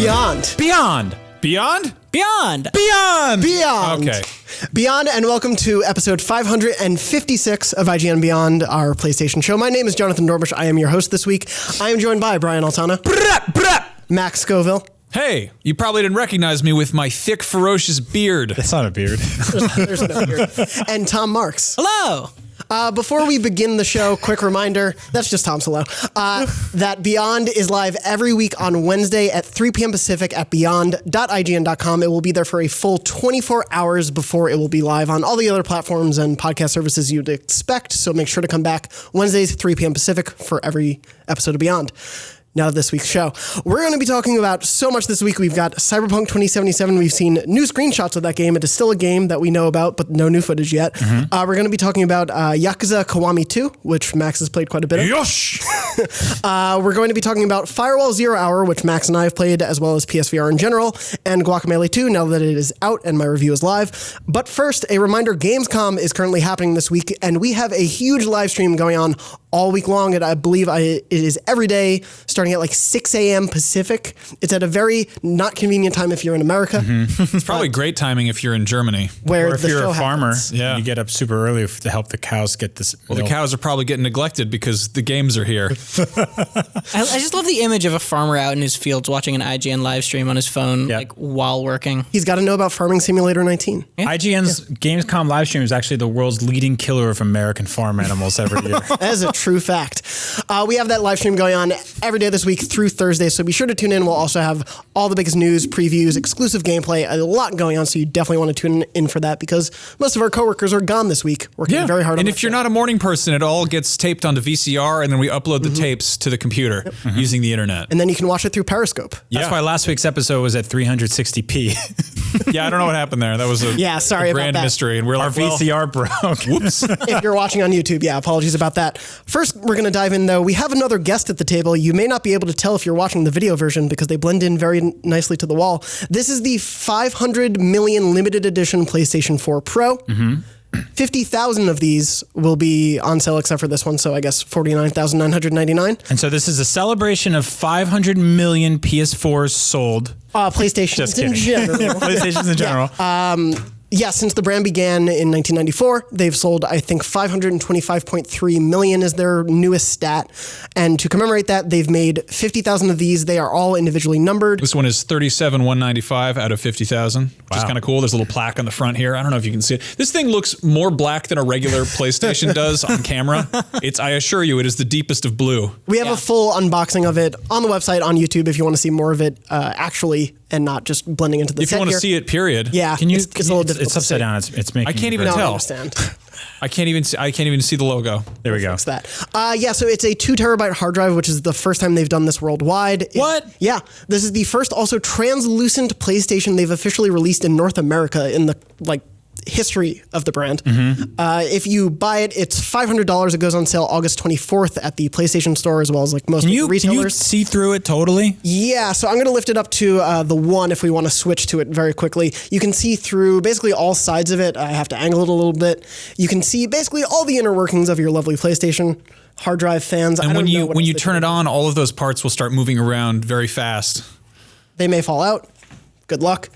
Beyond. Beyond. Beyond? Beyond. Beyond. Okay. Beyond, and welcome to episode 556 of IGN Beyond, our PlayStation show. My name is Jonathan Dormish. I am your host this week. I am joined by Brian Altana. Max Scoville. Hey, you probably didn't recognize me with my thick, ferocious beard. That's not a beard. There's no beard. And Tom Marks. Hello. Before we begin the show, quick reminder, that's just Tom's hello, that Beyond is live every week on Wednesday at 3 p.m. Pacific at beyond.ign.com. It will be there for a full 24 hours before it will be live on all the other platforms and podcast services you'd expect, so make sure to come back Wednesdays, 3 p.m. Pacific for every episode of Beyond. Now to this week's show. We're going to be talking about so much this week. We've got Cyberpunk 2077. We've seen new screenshots of that game. It is still a game that we know about, but no new footage yet. We're going to be talking about Yakuza Kiwami 2, which Max has played quite a bit of. Yosh! We're going to be talking about Firewall Zero Hour, which Max and I have played, as well as PSVR in general, and Guacamelee 2, now that it is out and my review is live. But first, a reminder, Gamescom is currently happening this week, and we have a huge live stream going on all week long, and I believe it is every day, starting at like 6 a.m. Pacific. It's at a very not convenient time if you're in America. It's probably great timing if you're in Germany. Where Or if the you're show a farmer, happens. Yeah. you get up super early to help the cows get this. Well, the cows are probably getting neglected because the games are here. I just love the image of a farmer out in his fields watching an IGN live stream on his phone, Yep. like while working. He's got to know about Farming Simulator 19. IGN's Gamescom live stream is actually the world's leading killer of American farm animals every year. That is a true fact. We have that live stream going on every day this week through Thursday, so be sure to tune in. We'll also have all the biggest news, previews, exclusive gameplay, a lot going on, so you definitely want to tune in for that because most of our coworkers are gone this week, working very hard on And the if you're show. not a morning person, it all gets taped onto VCR, and then we upload the tapes to the computer using the internet. And then you can watch it through Periscope. That's why last week's episode was at 360p. Yeah, I don't know what happened there. That was a, sorry a about grand that. mystery. And we're Our like, well, VCR broke. whoops. If you're watching on YouTube, apologies about that. First, we're going to dive in, though. We have another guest at the table. You may not be able to tell if you're watching the video version because they blend in very nicely to the wall. This is the 500 million limited edition PlayStation 4 Pro. 50,000 of these will be on sale except for this one, so I guess 49,999. And so this is a celebration of 500 million PS4s sold. PlayStations Just in kidding. general. PlayStations in general. Yeah, since the brand began in 1994, they've sold, I think, 525.3 million is their newest stat. And to commemorate that, they've made 50,000 of these. They are all individually numbered. This one is 37,195 out of 50,000, which is Wow. kind of cool. There's a little plaque on the front here. I don't know if you can see it. This thing looks more black than a regular PlayStation does on camera. I assure you, it is the deepest of blue. We have a full unboxing of it on the website, on YouTube, if you want to see more of it actually and not just blending into the If set you want to here. see it, period. Yeah, Can you? it's a little difficult It's to upside see. down. It's making. I can't even No, I tell. understand. I can't even see the logo. There we go. Fix that. So it's a 2 terabyte hard drive, which is the first time they've done this worldwide. What? Yeah. This is the first also translucent PlayStation they've officially released in North America in the history of the brand. If you buy it, it's $500. It goes on sale August 24th at the PlayStation Store as well as most Can you retailers. see through it totally? Yeah, so I'm going to lift it up to the one if we want to switch to it very quickly. You can see through basically all sides of it. I have to angle it a little bit. You can see basically all the inner workings of your lovely PlayStation. Hard drive fans. And when you turn it on, all of those parts will start moving around very fast. They may fall out. Good luck.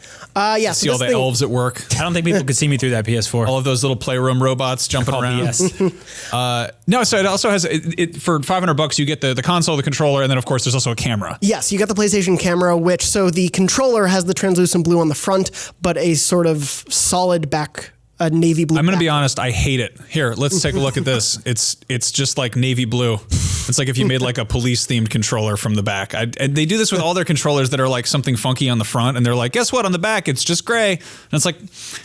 See all the elves at work. I don't think people could see me through that PS4. All of those little playroom robots jumping Called around. BS. No, so it also has for $500 you get the console, the controller, and then of course there's also a camera. Yes, you got the PlayStation camera, so the controller has the translucent blue on the front, but a sort of solid back, a navy blue. I'm going to be honest, I hate it. Here, let's take a look at this. It's just like navy blue. It's like if you made like a police themed controller from the back. And they do this with all their controllers that are like something funky on the front, and they're like, guess what? On the back, it's just gray. And it's like,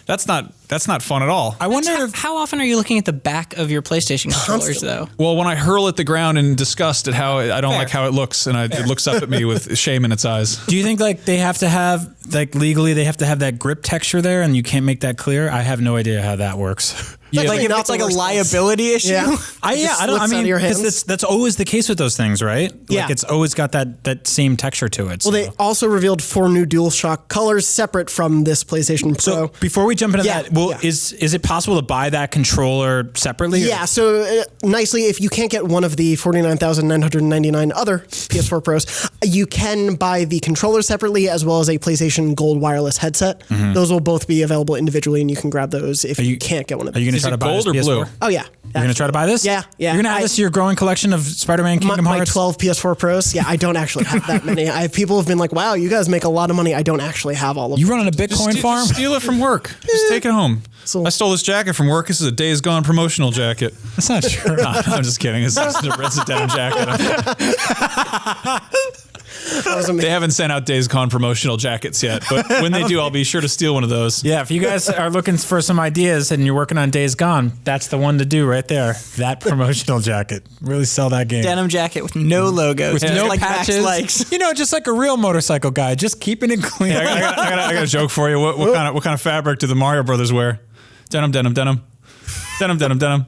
that's not fun at all. I wonder How often are you looking at the back of your PlayStation controllers, though? Well, when I hurl at the ground in disgust at how I don't like how it looks, and it looks up at me with shame in its eyes. Do you think they have to have legally they have to have that grip texture there, and you can't make that clear? I have no idea how that works. Like Actually, if not it's the like a worst liability issue. Yeah. I Just don't. I slips out of mean, your because hands. that's always the case with those things, right? Yeah. Like it's always got that same texture to it. Well, they also revealed 4 new DualShock colors separate from this PlayStation Pro. So before we jump into Yeah, that, well, yeah. is it possible to buy that controller separately? Yeah, so nicely, if you can't get one of the 49,999 other PS4 Pros, you can buy the controller separately as well as a PlayStation Gold wireless headset. Mm-hmm. Those will both be available individually, and you can grab those if you can't get one of Are them. you going to Is try it to buy gold this or PS4? blue? Oh, yeah. You're going to try to buy this? Yeah, yeah. You're going to add this to your growing collection of Spider-Man Kingdom My Hearts? 12 PS4 Pros. Yeah, I don't actually have that many. People have been like, wow, you guys make a lot of money. I don't actually have all of You them. running a Bitcoin farm? Just steal it from work. Just take it home. So- I stole this jacket from work. This is a Days Gone promotional jacket. That's not true. No, I'm just kidding. It's just a red denim jacket. That was amazing. They haven't sent out Days Gone promotional jackets yet, but when they do, I'll be sure to steal one of those. Yeah, if you guys are looking for some ideas and you're working on Days Gone, that's the one to do right there. That promotional jacket. Really sell that game. Denim jacket with no logo, With just no like Max patches. likes. You know, just like a real motorcycle guy, just keeping it clean. I got a joke for you. What kind of fabric do the Mario Brothers wear? Denim, denim, denim. Denim, denim, denim.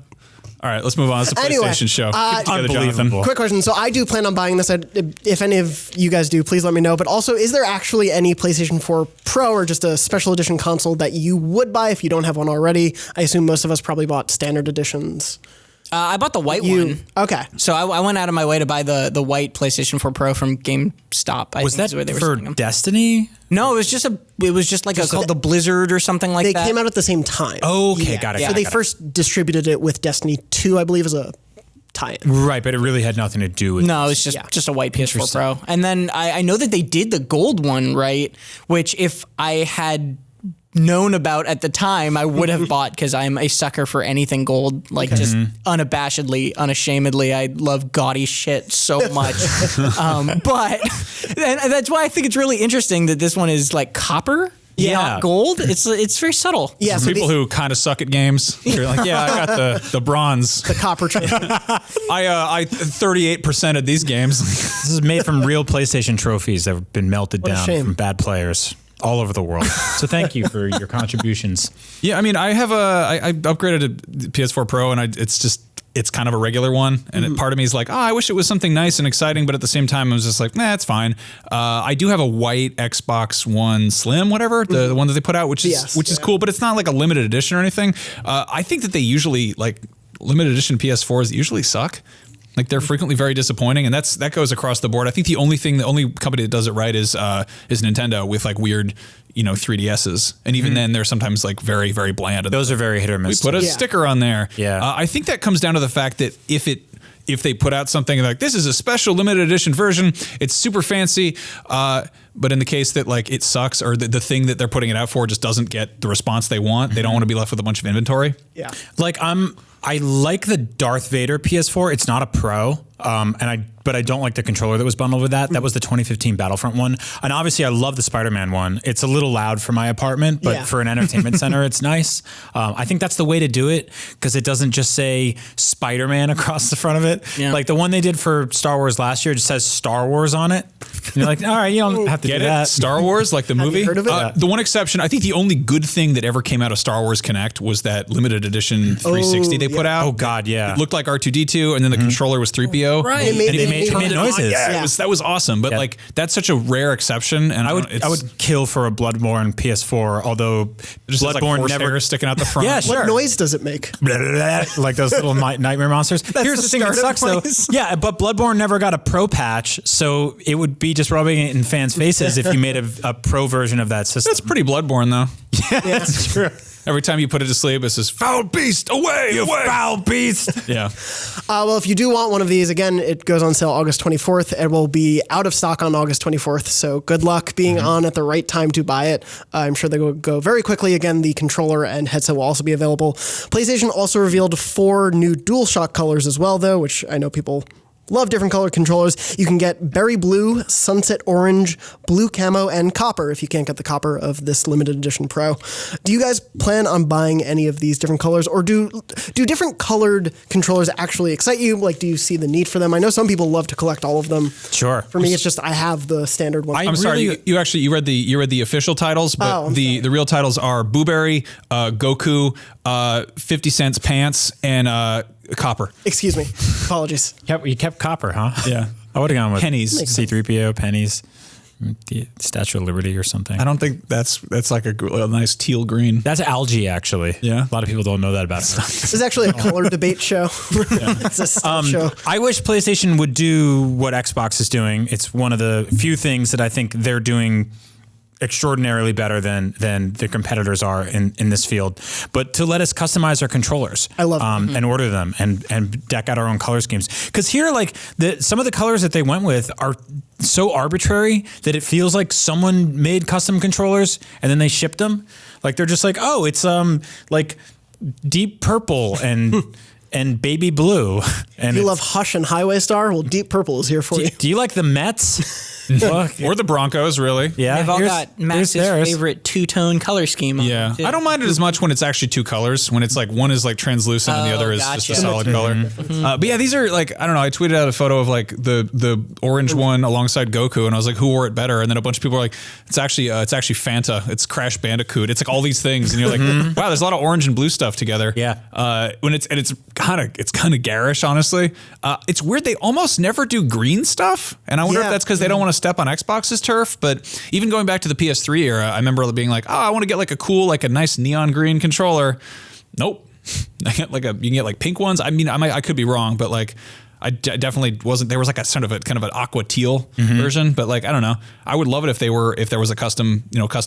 All right, let's move on. It's a PlayStation Anyway, show. Keep it together, Jonathan. unbelievable. Quick question. So I do plan on buying this. If any of you guys do, please let me know. But also, is there actually any PlayStation 4 Pro or just a special edition console that you would buy if you don't have one already? I assume most of us probably bought standard editions. I bought the white one. Okay. So I went out of my way to buy the white PlayStation 4 Pro from GameStop. Was that is where they were for selling them. Destiny? No, it was just called the Blizzard or something like They that. came out at the same time. Okay, got it. So got it, they got it. first distributed it with Destiny 2, I believe, as a tie-in. Right, but it really had nothing to do with No, it's just a white PS4 Pro. And then I know that they did the gold one, right? Which if I had known about at the time, I would have bought because I'm a sucker for anything gold. Like just unabashedly, unashamedly, I love gaudy shit so much. But and that's why I think it's really interesting that this one is like copper. Yeah. Not gold. It's very subtle. Yeah, so People who kind of suck at games, you're like, yeah, I got the bronze. the copper trophy. I 38% of these games. This is made from real PlayStation trophies that have been melted a down shame. from bad players all over the world. So thank you for your contributions. Yeah, I mean, I upgraded to PS4 Pro, and it's kind of a regular one. And part of me is like, I wish it was something nice and exciting, but at the same time, I was just like, nah, it's fine. I do have a white Xbox One Slim, whatever, the one that they put out, which is cool, but it's not like a limited edition or anything. I think that they usually like limited edition PS4s usually suck. Like they're frequently very disappointing, and that goes across the board. I think the only company that does it right is Nintendo with like weird, 3DSs, and even then they're sometimes like very, very bland. Those are very hit or We miss. put a Yeah. sticker on there. Yeah. I think that comes down to the fact that if they put out something like this is a special limited edition version, it's super fancy. But in the case that like it sucks or the thing that they're putting it out for just doesn't get the response they want, they don't want to be left with a bunch of inventory. Yeah. Like I like the Darth Vader PS4. It's not a Pro, but I don't like the controller that was bundled with that. That was the 2015 Battlefront one, and obviously I love the Spider-Man one. It's a little loud for my apartment, but Yeah. for an entertainment center, it's nice. I think that's the way to do it because it doesn't just say Spider-Man across the front of it. Yeah. Like the one they did for Star Wars last year just says Star Wars on it. And you're like, all right, you don't have to Get do it? that. Star Wars, like the movie. heard of it? The one exception, I think the only good thing that ever came out of Star Wars Connect was that limited edition 360 they put out. Oh God, yeah. It looked like R2D2, and then the controller was 3PO. Right. It made- And it made turned it on. noises. Yeah, that was awesome. But like that's such a rare exception, and I would kill for a Bloodborne PS4, although just has, like, Bloodborne horsehair never sticking out the front. Yeah, sure. What noise does it make? like those little nightmare monsters. Here's the thing that sucks though. Yeah, but Bloodborne never got a pro patch, so it would be just rubbing it in fans' faces if you made a pro version of that system. That's pretty Bloodborne, though. Yeah, that's true. Every time you put it to sleep, it says "Foul beast, away, You away!" foul beast. Yeah, Well, if you do want one of these, again, it goes on sale August 24th. It will be out of stock on August 24th. So good luck being on at the right time to buy it. I'm sure they will go very quickly. Again, the controller and headset will also be available. PlayStation also revealed 4 new DualShock colors as well, though, which I know people love different color controllers. You can get berry blue, sunset orange, blue camo, and copper if you can't get the copper of this limited edition Pro. Do you guys plan on buying any of these different colors, or do different colored controllers actually excite you? Like, do you see the need for them? I know some people love to collect all of them. Sure. For me, it's just I have the standard one. I'm sorry. You read the official titles, but the real titles are Booberry, Goku, 50 cents pants, and copper. Excuse me. Apologies. You kept copper, huh? Yeah. I would have gone with pennies. C-3PO, pennies, the Statue of Liberty or something. I don't think that's like a nice teal green. That's algae, actually. Yeah. A lot of people don't know that about stuff. This is actually a color debate show. It's a stuff show. I wish PlayStation would do what Xbox is doing. It's one of the few things that I think they're doing extraordinarily better than their competitors are in this field, but to let us customize our controllers. I love and order them and deck out our own color schemes. Because here, like some of the colors that they went with are so arbitrary that it feels like someone made custom controllers and then they shipped them. Like they're just like, oh, it's like deep purple and baby blue. And you love Hush and Highway Star? Well, Deep Purple is here for you. Do you like the Mets? Or the Broncos, really. Yeah. They've all got Max's favorite two-tone color scheme on them, too. I don't mind it as much when it's actually two colors, when it's like one is like translucent and the other is just a solid color. But yeah, these are like, I don't know, I tweeted out a photo of like the orange one alongside Goku, and I was like, who wore it better? And then a bunch of people were like, it's actually Fanta, it's Crash Bandicoot, it's like all these things, and you're like, wow, there's a lot of orange and blue stuff together. Yeah. When it's kind of garish, honestly. It's weird, they almost never do green stuff, and I wonder if that's because they don't want to step on Xbox's turf. But even going back to the PS3 era, I remember being like, oh, I want to get like a nice neon green controller. Nope. I get you can get like pink ones. I mean, I could be wrong, but like I definitely wasn't. There was like a sort of kind of an aqua teal version, but like I don't know. I would love it if there was a custom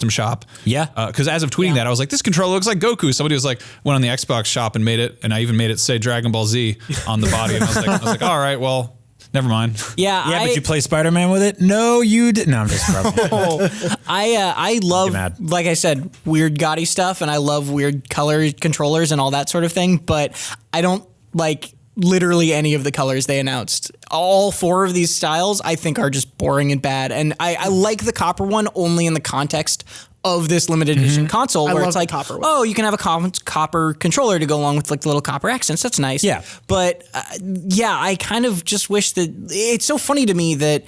shop. Yeah. Because as of tweeting that, I was like, this controller looks like Goku. Somebody was like, went on the Xbox shop and made it, and I even made it say Dragon Ball Z on the body, and I was like, all right, well. Never mind. Yeah, but you play Spider-Man with it? No, you didn't. No, I'm just probably. I love, like I said, weird gaudy stuff, and I love weird color controllers and all that sort of thing, but I don't like literally any of the colors they announced. All four of these styles I think are just boring and bad, and I like the copper one only in the context of this limited edition console, where it's like, oh, you can have a copper controller to go along with like the little copper accents. That's nice. Yeah. But I kind of just wish that it's so funny to me that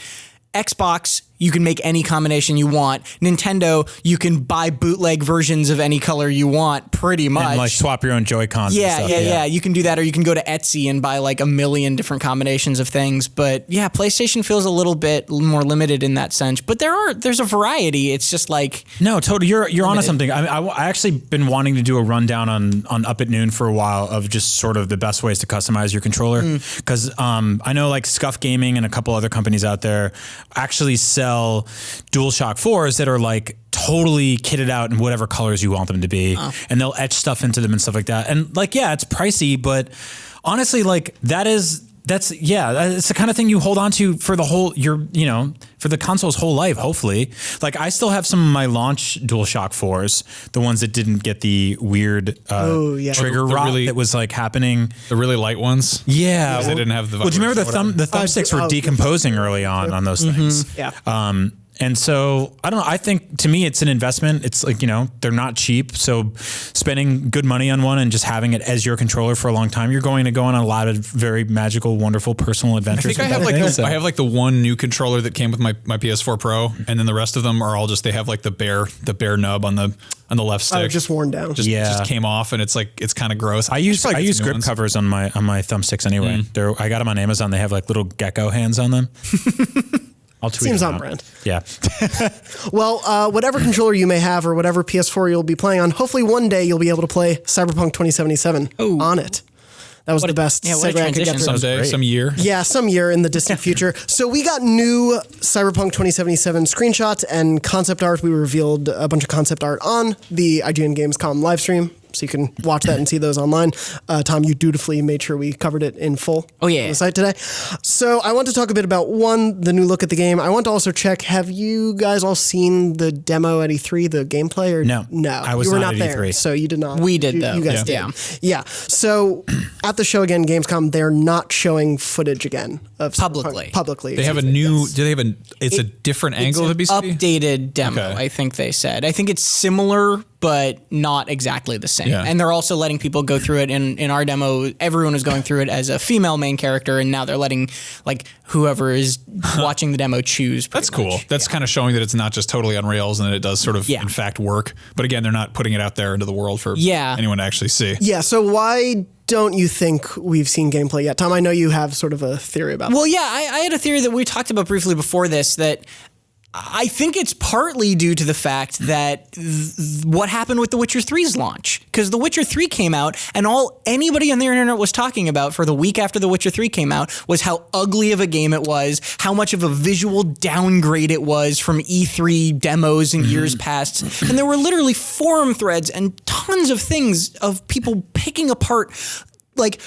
Xbox, you can make any combination you want. Nintendo, you can buy bootleg versions of any color you want, pretty much. And like swap your own Joy-Cons. Yeah. You can do that, or you can go to Etsy and buy like a million different combinations of things. But yeah, PlayStation feels a little bit more limited in that sense. But there's a variety. It's just like no, totally. You're onto something. I actually been wanting to do a rundown on Up at Noon for a while of just sort of the best ways to customize your controller, because I know like Scuff Gaming and a couple other companies out there actually sell DualShock 4s that are like totally kitted out in whatever colors you want them to be, and they'll etch stuff into them and stuff like that. And like, yeah, it's pricey, but honestly, like it's the kind of thing you hold on to for the whole for the console's whole life, hopefully. Like I still have some of my launch DualShock 4s, the ones that didn't get the weird trigger rot that was like happening. The really light ones. Yeah. They didn't have the Well, do you remember the thumbsticks were decomposing early on those things? Yeah. And so I don't know. I think to me it's an investment. It's like, they're not cheap. So spending good money on one and just having it as your controller for a long time, you're going to go on a lot of very magical, wonderful personal adventures. I think I have like the one new controller that came with my PS4 Pro, and then the rest of them are all just, they have like the bare nub on the left stick. Just worn down. Just came off, and it's like, it's kind of gross. I use grip covers on my thumbsticks anyway. I got them on Amazon. They have like little gecko hands on them. I'll tweet Seems on brand. Yeah. Well, whatever controller you may have or whatever PS4 you'll be playing on, hopefully one day you'll be able to play Cyberpunk 2077 on it. That was the best segue I could get through. Someday, some year. Yeah, some year in the distant future. So we got new Cyberpunk 2077 screenshots and concept art. We revealed a bunch of concept art on the IGN Gamescom live stream So you can watch that and see those online. Tom, you dutifully made sure we covered it in full on the site today. So I want to talk a bit about, one, the new look at the game. I want to also check, have you guys all seen the demo at E3, the gameplay? Or No. I was you were not not at there, E3. so you did not. We did, though. You guys did. Yeah. So at the show again, Gamescom, they're not showing footage again of Publicly. Publicly. They have a new. Do they have a? It's a different angle of the BCD. Updated demo, Okay. I think they said. I think it's similar, but not exactly the same. Yeah. And they're also letting people go through it. In our demo, everyone was going through it as a female main character, and now they're letting like whoever is watching the demo choose. That's cool. That's kind of showing that it's not just totally on rails and that it does sort of, in fact, work. But again, they're not putting it out there into the world for anyone to actually see. Yeah, so why don't you think we've seen gameplay yet? Tom, I know you have sort of a theory about Well, yeah, I had a theory that we talked about briefly before this, that I think it's partly due to the fact that what happened with The Witcher 3's launch. Because The Witcher 3 came out, and all anybody on the internet was talking about for the week after The Witcher 3 came out was how ugly of a game it was, how much of a visual downgrade it was from E3 demos in years past. And there were literally forum threads and tons of things of people picking apart, like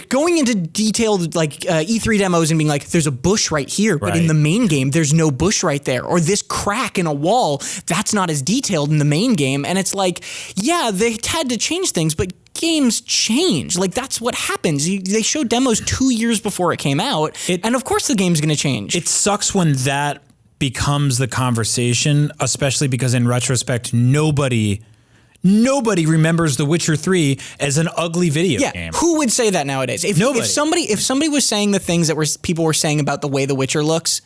going into detailed E3 demos and being like, there's a bush right here, but in the main game, there's no bush right there. Or this crack in a wall, that's not as detailed in the main game. And it's like, yeah, they had to change things, but games change. Like, that's what happens. They showed demos 2 years before it came out. And of course the game's going to change. It sucks when that becomes the conversation, especially because in retrospect, nobody remembers The Witcher 3 as an ugly video game. Who would say that nowadays? Nobody. If somebody was saying the things that people were saying about the way The Witcher looks,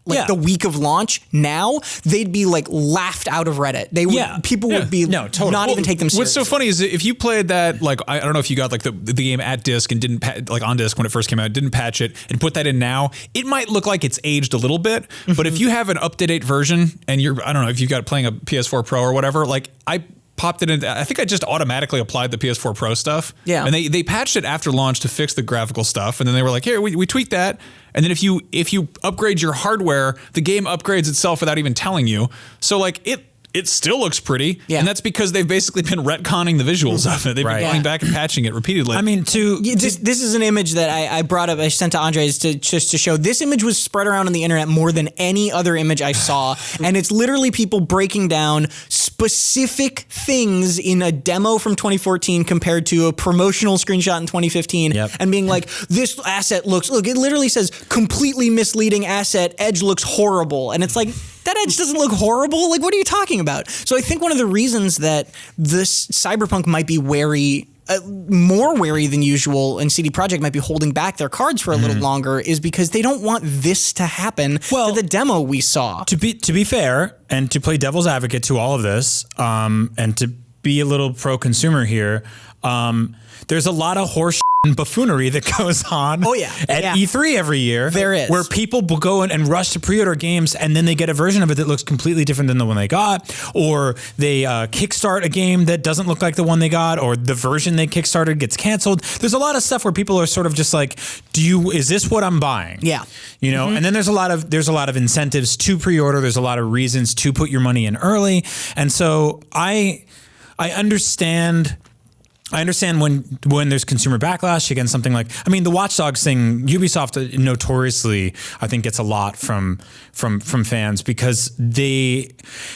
the week of launch, now they'd be like laughed out of Reddit. They would people would be not even take them seriously. What's so funny is that if you played that, like, I don't know if you got like the game at disc and didn't on disc when it first came out, didn't patch it and put that in now, it might look like it's aged a little bit. But if you have an up-to-date version and I don't know if you've got playing a PS4 Pro or whatever, like I popped it in. I think I just automatically applied the PS4 Pro stuff. Yeah. And they patched it after launch to fix the graphical stuff. And then they were like, here, we tweaked that. And then if you upgrade your hardware, the game upgrades itself without even telling you. So like it still looks pretty. Yeah. And that's because they've basically been retconning the visuals of it. They've been going back and patching it repeatedly. I mean, this is an image that I brought up, I sent to Andres just to show. This image was spread around on the internet more than any other image I saw. And it's literally people breaking down specific things in a demo from 2014 compared to a promotional screenshot in 2015 and being like, this asset look, it literally says completely misleading asset, edge looks horrible. And it's like, that edge doesn't look horrible. Like, what are you talking about? So I think one of the reasons that this Cyberpunk might be wary, more wary than usual, and CD Projekt might be holding back their cards for a little longer, is because they don't want this to happen to the demo we saw. To be fair, and to play devil's advocate to all of this, and to be a little pro-consumer here, there's a lot of horse and buffoonery that goes on at E3 every year. There is. Where people will go in and rush to pre-order games and then they get a version of it that looks completely different than the one they got, or they kickstart a game that doesn't look like the one they got, or the version they kickstarted gets canceled. There's a lot of stuff where people are sort of just like, is this what I'm buying? Yeah. You know, and then there's a lot of incentives to pre-order. There's a lot of reasons to put your money in early. And so I understand when there's consumer backlash against something like, I mean, the Watch Dogs thing, Ubisoft notoriously, I think, gets a lot from fans because they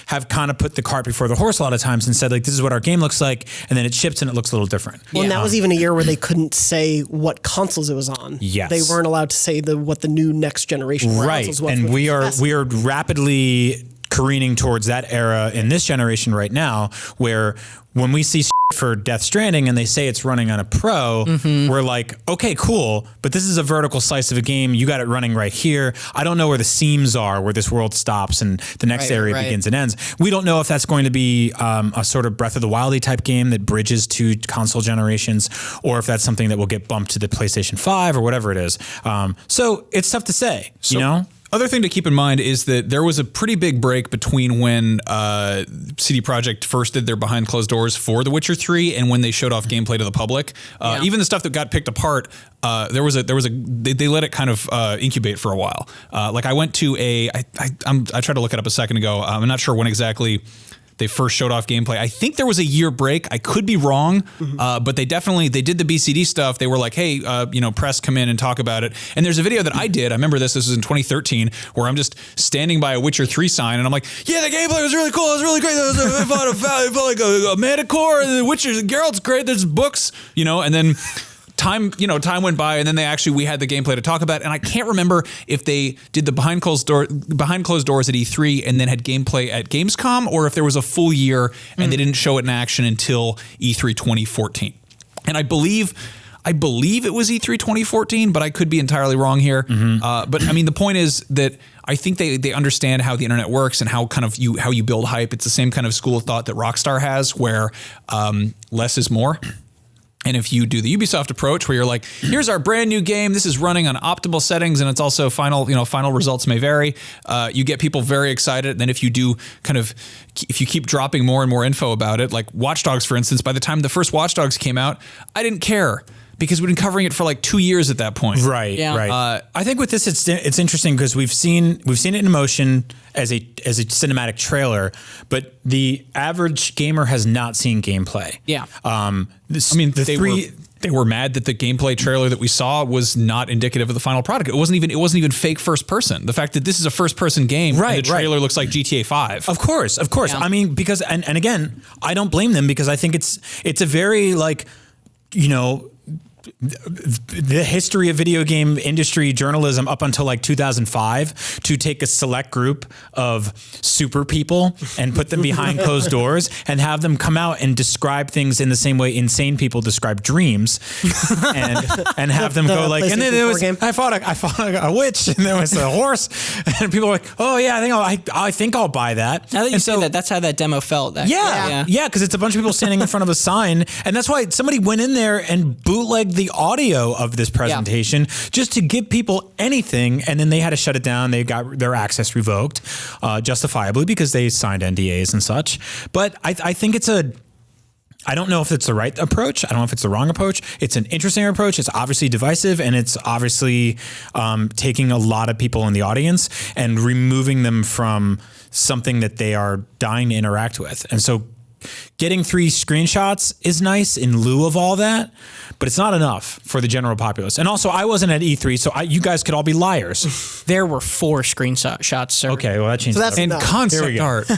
have kind of put the cart before the horse a lot of times and said, like, this is what our game looks like, and then it ships and it looks a little different. Well, and that was even a year where they couldn't say what consoles it was on. Yes. They weren't allowed to say what the new next generation consoles was. And we are rapidly careening towards that era in this generation right now, where when we see for Death Stranding and they say it's running on a Pro, we're like, okay, cool, but this is a vertical slice of a game. You got it running right here. I don't know where the seams are, where this world stops and the next area begins and ends. We don't know if that's going to be a sort of Breath of the Wild type game that bridges two console generations, or if that's something that will get bumped to the PlayStation 5 or whatever it is. So it's tough to say, you know? Other thing to keep in mind is that there was a pretty big break between when CD Projekt first did their behind closed doors for The Witcher 3 and when they showed off gameplay to the public. Even the stuff that got picked apart, they let it kind of incubate for a while. Like I went to I tried to look it up a second ago. I'm not sure when exactly they first showed off gameplay. I think there was a year break. I could be wrong, but they did the BCD stuff. They were like, hey, press, come in and talk about it. And there's a video that I did. I remember this was in 2013, where I'm just standing by a Witcher 3 sign, and I'm like, yeah, the gameplay was really cool. It was really great. I felt like a Manticore, and the Witcher, Geralt's great. There's books, and then time went by, and then we had the gameplay to talk about. And I can't remember if they did the behind closed doors at E3 and then had gameplay at Gamescom, or if there was a full year and they didn't show it in action until E3 2014. And I believe it was E3 2014, but I could be entirely wrong here. But I mean, the point is that I think they understand how the internet works and how how you build hype. It's the same kind of school of thought that Rockstar has, where less is more. And if you do the Ubisoft approach, where you're like, here's our brand new game, this is running on optimal settings, and it's also final results may vary, you get people very excited. And then if you keep dropping more and more info about it, like Watch Dogs, for instance, by the time the first Watch Dogs came out, I didn't care, because we've been covering it for like 2 years at that point. Right. Yeah. Right. I think with this, it's interesting because we've seen it in motion as a cinematic trailer, but the average gamer has not seen gameplay. Yeah. They were mad that the gameplay trailer that we saw was not indicative of the final product. It wasn't even fake first person. The fact that this is a first person game, and the trailer looks like GTA 5. Of course. Yeah. I mean, because and again, I don't blame them, because I think it's a very the history of video game industry journalism up until like 2005, to take a select group of super people and put them behind closed doors and have them come out and describe things in the same way insane people describe dreams, and have them go like, and then there was, I fought a witch, and there was a horse, and people were like, oh yeah, I think I'll buy that. Now that you say that, that's how that demo felt. Yeah, because it's a bunch of people standing in front of a sign, and that's why somebody went in there and bootlegged the audio of this presentation just to give people anything, and then they had to shut it down. They got their access revoked, justifiably, because they signed NDAs and such. But I think I don't know if it's the right approach. I don't know if it's the wrong approach. It's an interesting approach. It's obviously divisive, and it's obviously taking a lot of people in the audience and removing them from something that they are dying to interact with. And so getting 3 screenshots is nice in lieu of all that, but it's not enough for the general populace. And also, I wasn't at E3, so you guys could all be liars. There were 4 screenshots, sir. Okay, well, that changes. So that's And concept art.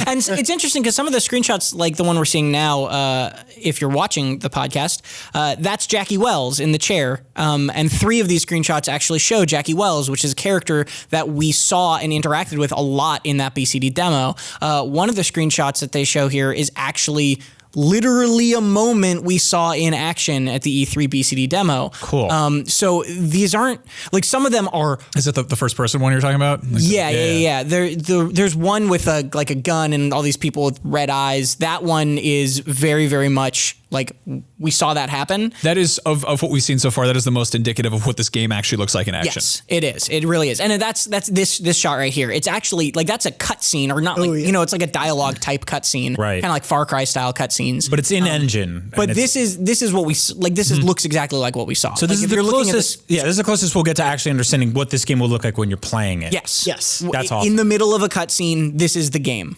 And it's interesting because some of the screenshots, like the one we're seeing now, if you're watching the podcast, that's Jackie Wells in the chair. And 3 of these screenshots actually show Jackie Wells, which is a character that we saw and interacted with a lot in that BCD demo. One of the screenshots that they show here is actually literally a moment we saw in action at the E3 BCD demo. Cool. So these aren't, like, some of them are. Is it the first person one you're talking about? Yeah. There's one with a gun and all these people with red eyes. That one is very, very much like we saw that happen. That is, of what we've seen so far, that is the most indicative of what this game actually looks like in action. Yes, it is. It really is. And that's this shot right here. It's actually like, that's a cutscene, or not like, it's like a dialogue type cutscene. Right. Kind of like Far Cry style cutscenes. But it's in engine. But this is what we, like, this looks exactly like what we saw. So this is the closest. This is the closest we'll get to actually understanding what this game will look like when you're playing it. Yes. That's awesome. In the middle of a cutscene, this is the game.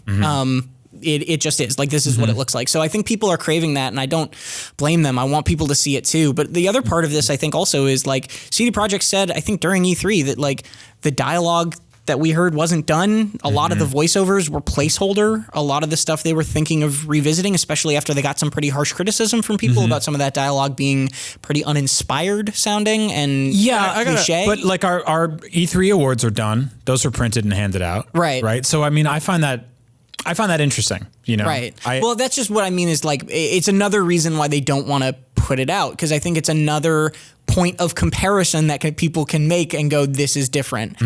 It just is. Like, this is what it looks like. So I think people are craving that, and I don't blame them. I want people to see it too. But the other part of this, I think, also is, like, CD Projekt said, I think during E3, that, like, the dialogue that we heard wasn't done. A lot of the voiceovers were placeholder. A lot of the stuff they were thinking of revisiting, especially after they got some pretty harsh criticism from people about some of that dialogue being pretty uninspired sounding and cliche. But like our E3 awards are done. Those are printed and handed out. Right. So I mean, I find that interesting, Right. Well, that's just what I mean is, like, it's another reason why they don't want to put it out, because I think it's another point of comparison that people can make and go, this is different.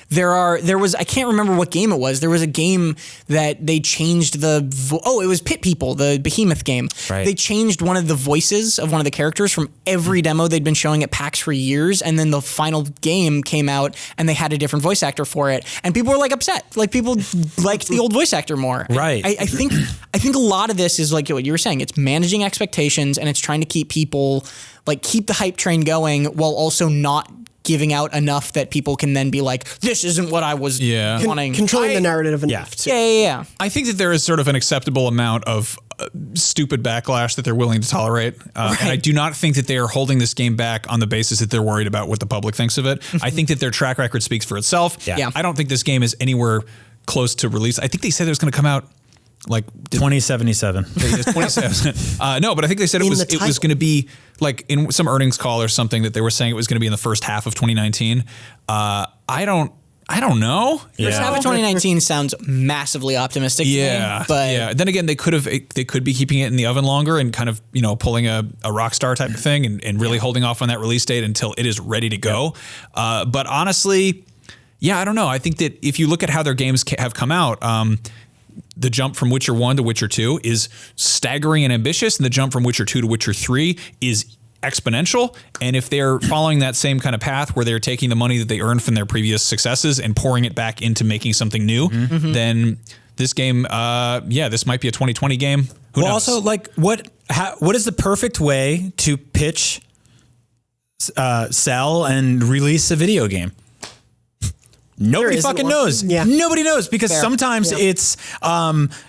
There was, I can't remember what game it was. There was a game that they changed it was Pit People, the Behemoth game. Right. They changed one of the voices of one of the characters from every demo they'd been showing at PAX for years, and then the final game came out and they had a different voice actor for it, and people were, like, upset. Like, people liked the old voice actor more. Right. I think a lot of this is like what you were saying. It's managing expectations, and it's trying to keep people, like, keep the hype train going while also not giving out enough that people can then be like, this isn't what I was wanting. Controlling the narrative enough. Too. Yeah. I think that there is sort of an acceptable amount of stupid backlash that they're willing to tolerate. And I do not think that they are holding this game back on the basis that they're worried about what the public thinks of it. I think that their track record speaks for itself. Yeah. I don't think this game is anywhere close to release. I think they said it was going to come out like 2077. 27. No, but I think they said it was going to be like in some earnings call or something that they were saying it was going to be in the first half of 2019. I don't know. First half of 2019 sounds massively optimistic. To me, but then again, they could be keeping it in the oven longer and kind of pulling a Rockstar type of thing and really holding off on that release date until it is ready to go. But honestly, I don't know. I think that if you look at how their games have come out. The jump from Witcher 1 to Witcher 2 is staggering and ambitious, and the jump from Witcher 2 to Witcher 3 is exponential. And if they're following that same kind of path where they're taking the money that they earned from their previous successes and pouring it back into making something new, then this game, this might be a 2020 game. Who knows? Also, like, what is the perfect way to pitch, sell, and release a video game? Nobody fucking knows. Yeah. Nobody knows because sometimes it's,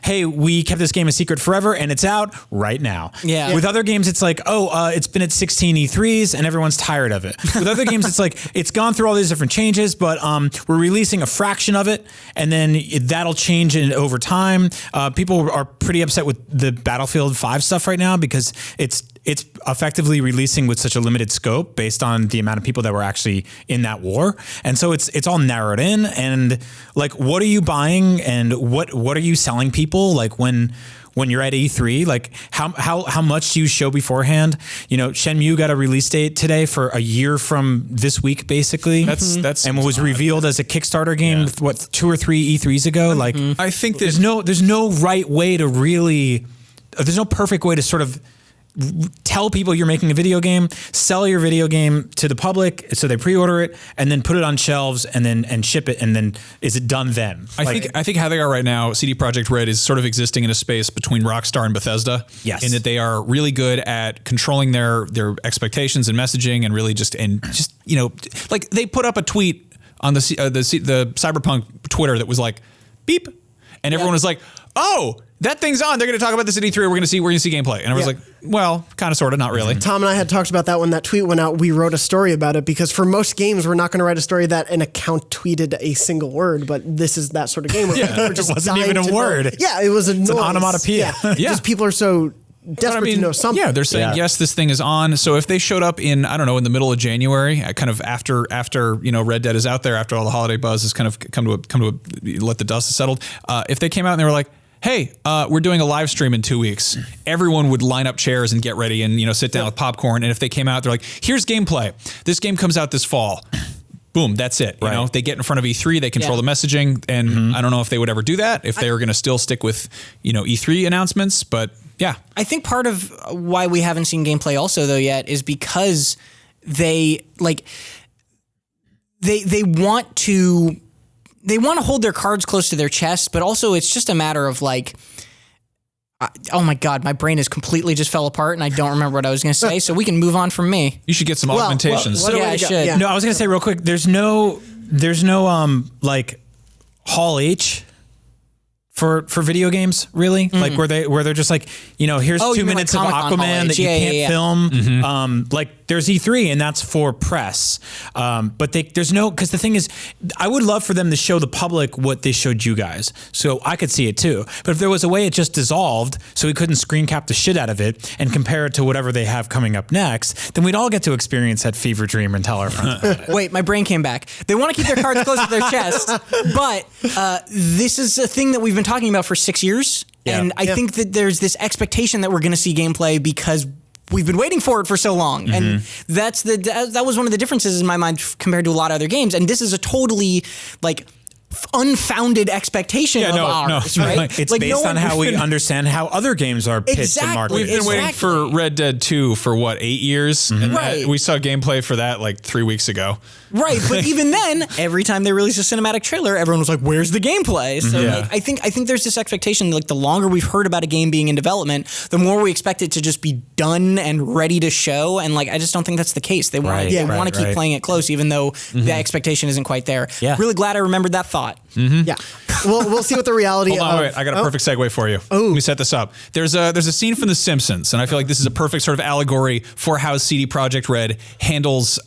hey, we kept this game a secret forever and it's out right now. Yeah. With other games, it's like, it's been at 16 E3s and everyone's tired of it. With other games, it's like, it's gone through all these different changes, but we're releasing a fraction of it and then that'll change over time. People are pretty upset with the Battlefield 5 stuff right now because it's effectively releasing with such a limited scope based on the amount of people that were actually in that war. And so it's all narrowed in. And like, what are you buying and what are you selling people? Like when you're at E3, like how much do you show beforehand? Shenmue got a release date today for a year from this week, basically. That's and was revealed as a Kickstarter game, 2 or 3 E3s ago. Like, I think there's no right way to really, there's no perfect way to sort of tell people you're making a video game, sell your video game to the public so they pre-order it, and then put it on shelves and ship it, and then is it done then? I think how they are right now, CD Projekt Red is sort of existing in a space between Rockstar and Bethesda. Yes. In that they are really good at controlling their expectations and messaging and really just like they put up a tweet on the Cyberpunk Twitter that was like beep, and everyone was like, oh, that thing's on. They're going to talk about this at E3. We're going to see gameplay. And I was like, well, kind of, sort of, not really. Tom and I had talked about that when that tweet went out. We wrote a story about it because for most games, we're not going to write a story that an account tweeted a single word, but this is that sort of game. Where it wasn't even a word. Yeah, it was an onomatopoeia. Just people are so desperate to know something. Yeah, they're saying, yes, this thing is on. So if they showed up in, I don't know, in the middle of January, kind of after Red Dead is out there, after all the holiday buzz has kind of come to let the dust has settled. If they came out and they were like, hey, we're doing a live stream in 2 weeks, everyone would line up chairs and get ready and, sit down with popcorn. And if they came out, they're like, here's gameplay. This game comes out this fall. Boom, that's it. Right. They get in front of E3, they control the messaging. And I don't know if they would ever do that, if they were going to still stick with, E3 announcements. But yeah. I think part of why we haven't seen gameplay also, though, yet is because they want to... They want to hold their cards close to their chest, but also it's just a matter of like, oh my God, my brain is completely just fell apart and I don't remember what I was going to say. So we can move on from me. You should get some augmentations. I should. Yeah. No, I was going to say real quick, there's no like Hall H for video games, really, like where they're just like, here's 2 minutes of Aquaman that you can't film. Like there's E3 and that's for press. But there's no, because the thing is, I would love for them to show the public what they showed you guys, so I could see it too. But if there was a way it just dissolved, so we couldn't screen cap the shit out of it and compare it to whatever they have coming up next, then we'd all get to experience that fever dream and tell our friends about it. Wait, my brain came back. They want to keep their cards close to their chest, but this is a thing that we've been talking about for 6 years. Yeah. And I think that there's this expectation that we're going to see gameplay because we've been waiting for it for so long. And that was one of the differences in my mind compared to a lot of other games. And this is a totally like unfounded expectation of ours, right? It's based on how we understand how other games are pitched and marketed. We've been waiting for Red Dead 2 for what, 8 years? And we saw gameplay for that like 3 weeks ago. Right, but even then, every time they released a cinematic trailer, everyone was like, "Where's the gameplay?" So like, I think there's this expectation, like the longer we've heard about a game being in development, the more we expect it to just be done and ready to show. And like, I just don't think that's the case. They want to keep playing it close, even though the expectation isn't quite there. Yeah. Really glad I remembered that thought. Yeah, we'll see what the reality. Hold on, wait, I got a perfect segue for you. Let me set this up. There's a scene from The Simpsons, and I feel like this is a perfect sort of allegory for how CD Projekt Red handles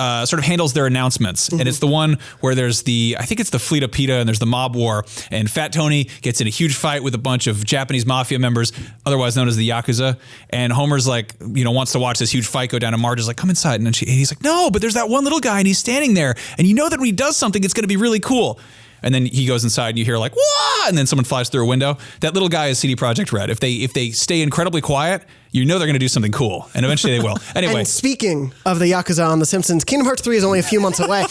their announcements. And it's the one where there's I think it's the Fleet of PETA, and there's the mob war, and Fat Tony gets in a huge fight with a bunch of Japanese mafia members, otherwise known as the Yakuza. And Homer's like, wants to watch this huge fight go down, and Marge is like, "Come inside," and he's like, "No, but there's that one little guy, and he's standing there, and you know that when he does something, it's going to be really cool." And then he goes inside and you hear like, "Wah!" And then someone flies through a window. That little guy is CD Projekt Red. If they stay incredibly quiet, they're going to do something cool. And eventually they will. Anyway. And speaking of the Yakuza on The Simpsons, Kingdom Hearts 3 is only a few months away.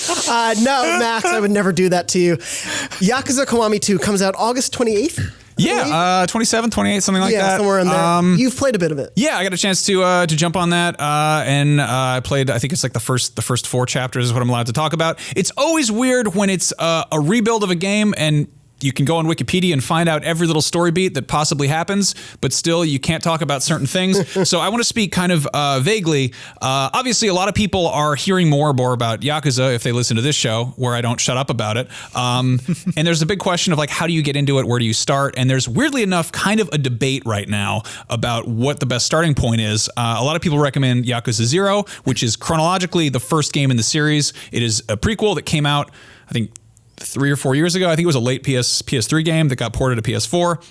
No, Max, I would never do that to you. Yakuza Kiwami 2 comes out August 28th. 27, 28, something like that. Yeah, somewhere in there. You've played a bit of it. Yeah, I got a chance to jump on that, and I played. I think it's like the first 4 chapters is what I'm allowed to talk about. It's always weird when it's a rebuild of a game and you can go on Wikipedia and find out every little story beat that possibly happens, but still you can't talk about certain things. So I want to speak kind of vaguely. Obviously, a lot of people are hearing more and more about Yakuza if they listen to this show, where I don't shut up about it. And there's a big question of like, how do you get into it? Where do you start? And there's weirdly enough kind of a debate right now about what the best starting point is. A lot of people recommend Yakuza 0, which is chronologically the first game in the series. It is a prequel that came out, I think, 3 or 4 years ago. I think it was a late PS3 game that got ported to PS4.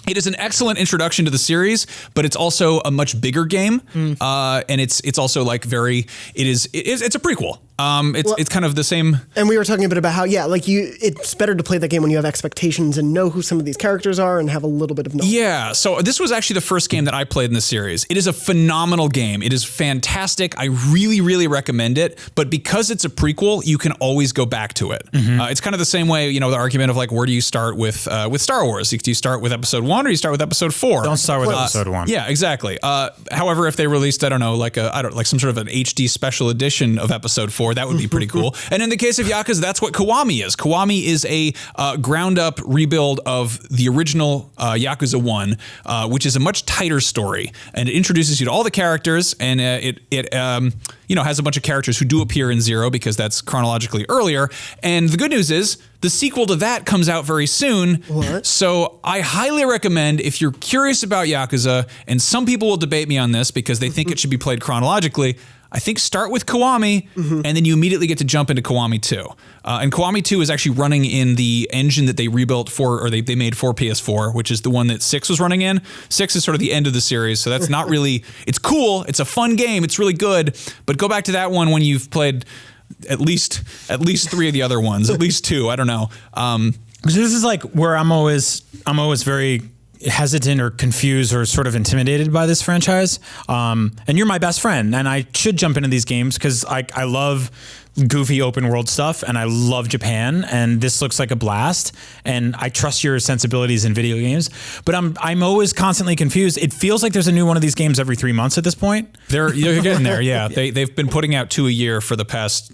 It is an excellent introduction to the series, but it's also a much bigger game, and it's also like it's a prequel. It's kind of the same. And we were talking a bit about how it's better to play that game when you have expectations and know who some of these characters are and have a little bit of knowledge. Yeah. So this was actually the first game that I played in the series. It is a phenomenal game. It is fantastic. I really, really recommend it. But because it's a prequel, you can always go back to it. It's kind of the same way, the argument of like, where do you start with Star Wars? Do you start with episode 1 or do you start with episode 4? Don't start with episode 1. Yeah, exactly. However, if they released, I don't know, like some sort of an HD special edition of episode 4, that would be pretty cool. And in the case of Yakuza, that's what Kiwami is. Kiwami is a ground-up rebuild of the original Yakuza 1, which is a much tighter story, and it introduces you to all the characters, and it has a bunch of characters who do appear in 0 because that's chronologically earlier. And the good news is the sequel to that comes out very soon. What? So I highly recommend, if you're curious about Yakuza, and some people will debate me on this because they think it should be played chronologically, I think start with Kiwami, and then you immediately get to jump into Kiwami 2. And Kiwami 2 is actually running in the engine that they rebuilt for, or they made for PS4, which is the one that 6 was running in. 6 is sort of the end of the series, so that's not really, it's cool, it's a fun game, it's really good, but go back to that one when you've played at least 3 of the other ones, at least 2, I don't know. This is like where I'm always very hesitant or confused or sort of intimidated by this franchise. And you're my best friend, and I should jump into these games because I love goofy open world stuff, and I love Japan, and this looks like a blast, and I trust your sensibilities in video games. But I'm always constantly confused. It feels like there's a new one of these games every 3 months at this point. You're getting there, yeah. They've been putting out 2 a year for the past,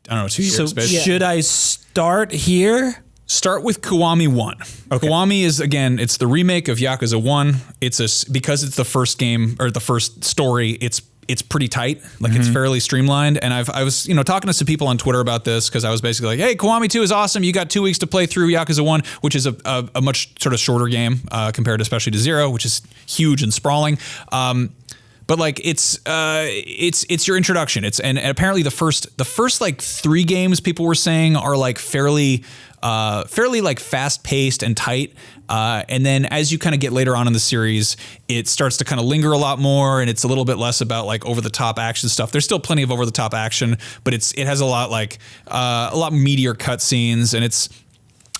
I don't know, 2 years. So should I start here? Start with Kiwami 1. Okay. Kiwami is, again, it's the remake of Yakuza 1. Because it's the first game, or the first story, it's pretty tight. Like, it's fairly streamlined. And I was talking to some people on Twitter about this, because I was basically like, hey, Kiwami 2 is awesome. You got 2 weeks to play through Yakuza 1, which is a much sort of shorter game compared especially to 0, which is huge and sprawling. But like it's your introduction. And apparently the first like 3 games people were saying are like fairly like fast paced and tight. And then as you kind of get later on in the series, it starts to kind of linger a lot more, and it's a little bit less about like over the top action stuff. There's still plenty of over the top action, but it has a lot meatier cutscenes, and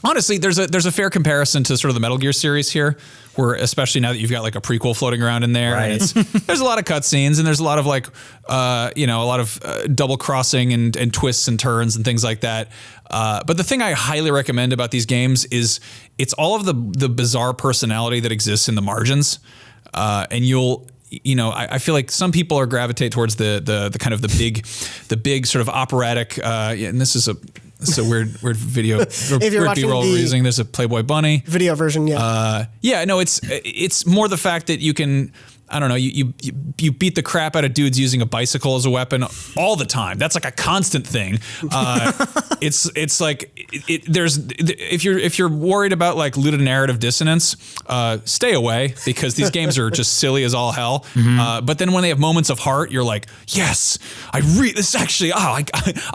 Honestly, there's a fair comparison to sort of the Metal Gear series here, where especially now that you've got like a prequel floating around in there, and there's a lot of cutscenes and there's a lot of like, a lot of double crossing and twists and turns and things like that. But the thing I highly recommend about these games is it's all of the bizarre personality that exists in the margins, and I feel like some people are gravitate towards the kind of the big sort of operatic, and this is a weird video. Weird B-roll we're using. There's a Playboy bunny video version. It's more the fact that you can, I don't know, you beat the crap out of dudes using a bicycle as a weapon all the time. That's like a constant thing. It's like if you're worried about like ludonarrative dissonance, stay away, because these games are just silly as all hell. But then when they have moments of heart, you're like, yes, I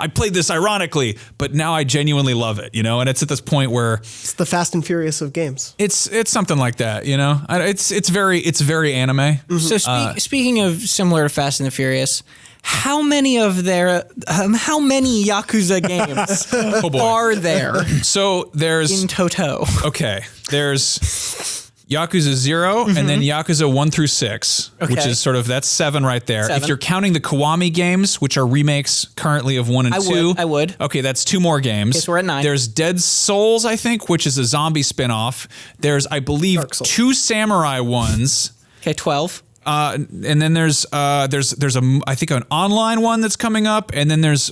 played this ironically, but now I genuinely love it, and it's at this point where it's the Fast and Furious of games. It's something like that, It's very anime. So speaking of similar to Fast and the Furious, how many Yakuza games are there? So there's in toto. Okay, there's Yakuza 0 and then Yakuza 1 through 6, which is that's 7 right there. 7. If you're counting the Kiwami games, which are remakes currently of 1 and 2. I would. Okay, that's 2 more games. Okay, so we're at 9. There's Dead Souls, I think, which is a zombie spinoff. There's, I believe, 2 samurai ones. Okay, 12. And then there's I think an online one that's coming up, and then there's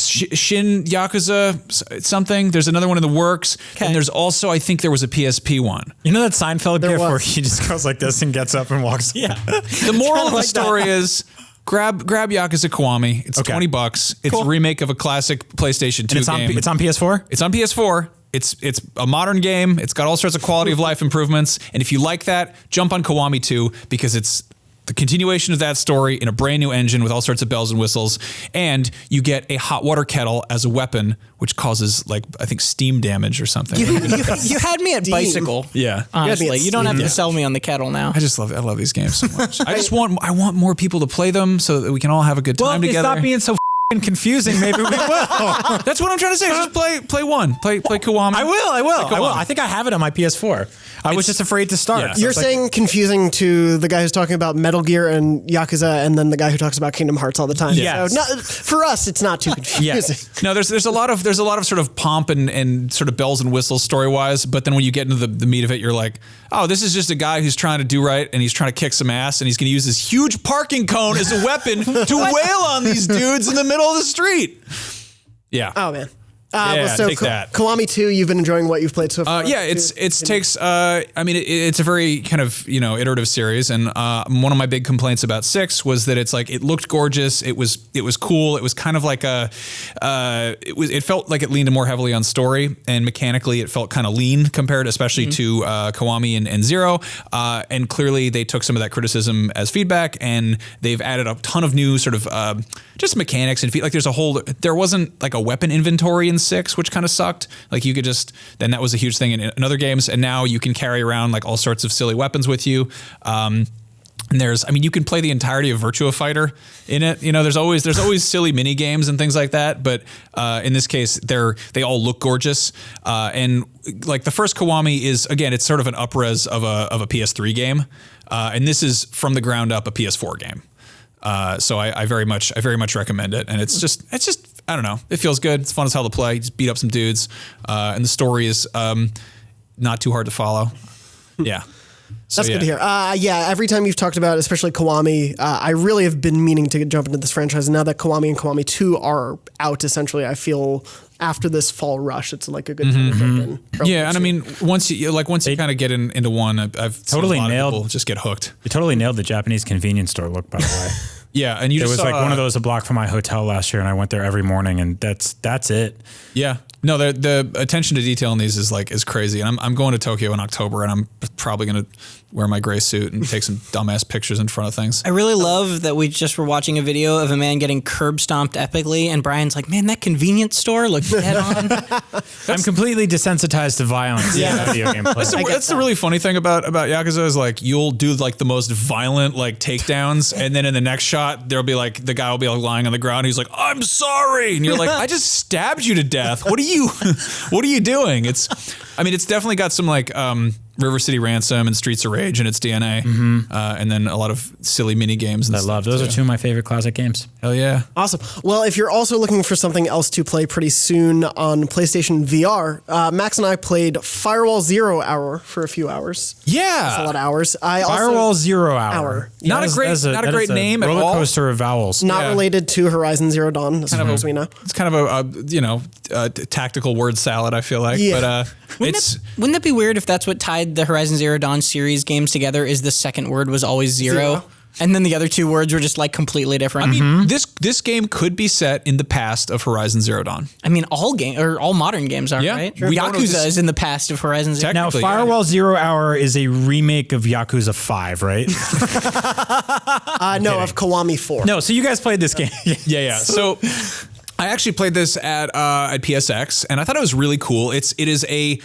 Shin Yakuza something. There's another one in the works, and there's also, I think there was a PSP one. You know that Seinfeld gif where he just goes like this and gets up and walks? Yeah. The moral of the story is grab Yakuza Kiwami. It's $20. It's a remake of a classic PlayStation 2 game. It's on PS4? It's on PS4. It's a modern game. It's got all sorts of quality of life improvements. And if you like that, jump on Kiwami 2, because it's the continuation of that story in a brand new engine with all sorts of bells and whistles. And you get a hot water kettle as a weapon, which causes, like, I think steam damage or something. You had me at bicycle. Yeah. Honestly, you don't have to sell me on the kettle now. I love these games so much. I want more people to play them so that we can all have a good time together. Well, if you stop being so confusing, maybe we will. That's what I'm trying to say. Just play one. Play Kiwami. I will. I think I have it on my PS4. I was just afraid to start. Yeah. You're saying confusing to the guy who's talking about Metal Gear and Yakuza, and then the guy who talks about Kingdom Hearts all the time. Yes. So for us, it's not too confusing. Yes. No, there's a lot of sort of pomp and sort of bells and whistles story wise, but then when you get into the meat of it, you're like, oh, this is just a guy who's trying to do right, and he's trying to kick some ass, and he's going to use this huge parking cone as a weapon to wail on these dudes in the middle of the street. Yeah. Oh man. Take that. Kiwami 2, you've been enjoying what you've played so far? It's a very kind of, iterative series. And one of my big complaints about 6 was that it's like, it looked gorgeous. It was cool. It was kind of like it felt like it leaned more heavily on story, and mechanically it felt kind of lean compared especially to Kiwami and 0. And clearly they took some of that criticism as feedback, and they've added a ton of new sort of just mechanics and like there wasn't like a weapon inventory in 6, which kind of sucked. Like you could then that was a huge thing in other games, and now you can carry around like all sorts of silly weapons with you. And you can play the entirety of Virtua Fighter in it. There's always silly mini games and things like that, but in this case, they all look gorgeous. And like the first Kiwami is, again, it's sort of an up-res of a PS3 game, and this is from the ground up a PS4 game. So I very much recommend it, and it's just I don't know, it feels good. It's fun as hell to play. You just beat up some dudes, and the story is not too hard to follow. Yeah. That's good to hear. Every time you've talked about, especially Kiwami, I really have been meaning to jump into this franchise. And now that Kiwami and Kiwami 2 are out, essentially, I feel after this fall rush, it's like a good time to jump in. Yeah, and I mean, once you kind of get into one, I've totally seen a lot nailed. of people just get hooked. You totally nailed the Japanese convenience store look, by the way. Yeah, and it was like one of those a block from my hotel last year, and I went there every morning, and that's it. Yeah. No, the attention to detail in these is crazy. And I'm going to Tokyo in October, and I'm probably going to wear my gray suit and take some dumbass pictures in front of things. I really love that we just were watching a video of a man getting curb stomped epically, and Brian's like, man, that convenience store looked dead on. I'm completely desensitized to violence in video game play. That's the really funny thing about Yakuza is like you'll do like the most violent like takedowns, and then in the next shot there'll be like the guy will be like lying on the ground. He's like, I'm sorry, and you're like, I just stabbed you to death. What are you are you doing? It's definitely got some like River City Ransom and Streets of Rage in its DNA, and then a lot of silly mini games. And I love those. Are two of my favorite classic games. Hell yeah! Awesome. Well, if you're also looking for something else to play pretty soon on PlayStation VR, Max and I played Firewall Zero Hour for a few hours. Yeah, that's a lot of hours. Firewall Zero Hour. Not a great name at all. Roller coaster of vowels. Not related to Horizon Zero Dawn, as far as we know. It's kind of a tactical word salad. I feel like, but wouldn't that be weird if that's what tied the Horizon Zero Dawn series games together? Is the second word was always zero. And then the other two words were just like completely different. I mean, this game could be set in the past of Horizon Zero Dawn. I mean, all modern games are, right? Sure. Yakuza is in the past of Horizon Zero. Now, Firewall Zero Hour is a remake of Yakuza 5, right? No, of Kiwami 4. No, so you guys played this game. Yeah. So I actually played this at PSX, and I thought it was really cool. It is a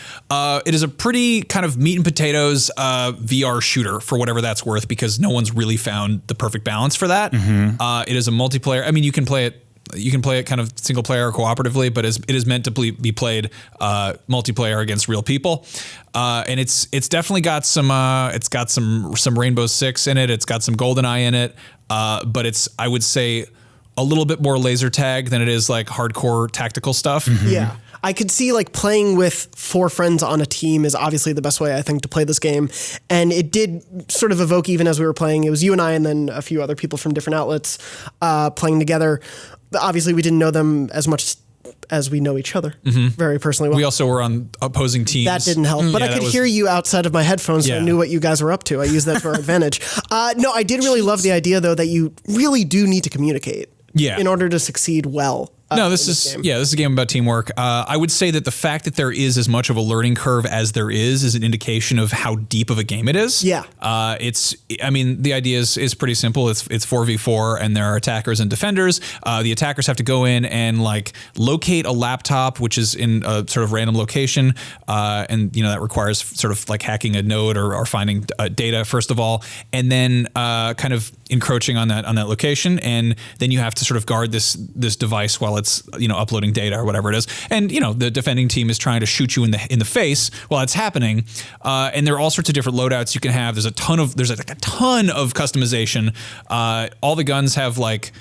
pretty kind of meat and potatoes VR shooter for whatever that's worth, because no one's really found the perfect balance for that. It is a multiplayer. I mean, you can play it kind of single player or cooperatively, but it is meant to be played multiplayer against real people. And it's definitely got some Rainbow Six in it. It's got some GoldenEye in it. But it's, I would say, a little bit more laser tag than it is like hardcore tactical stuff. Yeah. I could see like playing with 4 friends on a team is obviously the best way, I think, to play this game. And it did sort of evoke, even as we were playing, it was you and I and then a few other people from different outlets playing together. But obviously, we didn't know them as much as we know each other very personally well. We also were on opposing teams. That didn't help. But I could hear you outside of my headphones, so I knew what you guys were up to. I used that to our advantage. No, I did really love the idea, though, that you really do need to communicate in order to succeed well. This is a game about teamwork. I would say that the fact that there is as much of a learning curve as there is an indication of how deep of a game it is. Yeah. The idea is pretty simple. It's 4v4 and there are attackers and defenders. The attackers have to go in and like locate a laptop, which is in a sort of random location. And that requires sort of like hacking a node or finding data first of all, and then kind of encroaching on that location. And then you have to sort of guard this device while it's uploading data or whatever it is, and the defending team is trying to shoot you in the face while it's happening, and there are all sorts of different loadouts you can have. There's a ton of customization. All the guns have like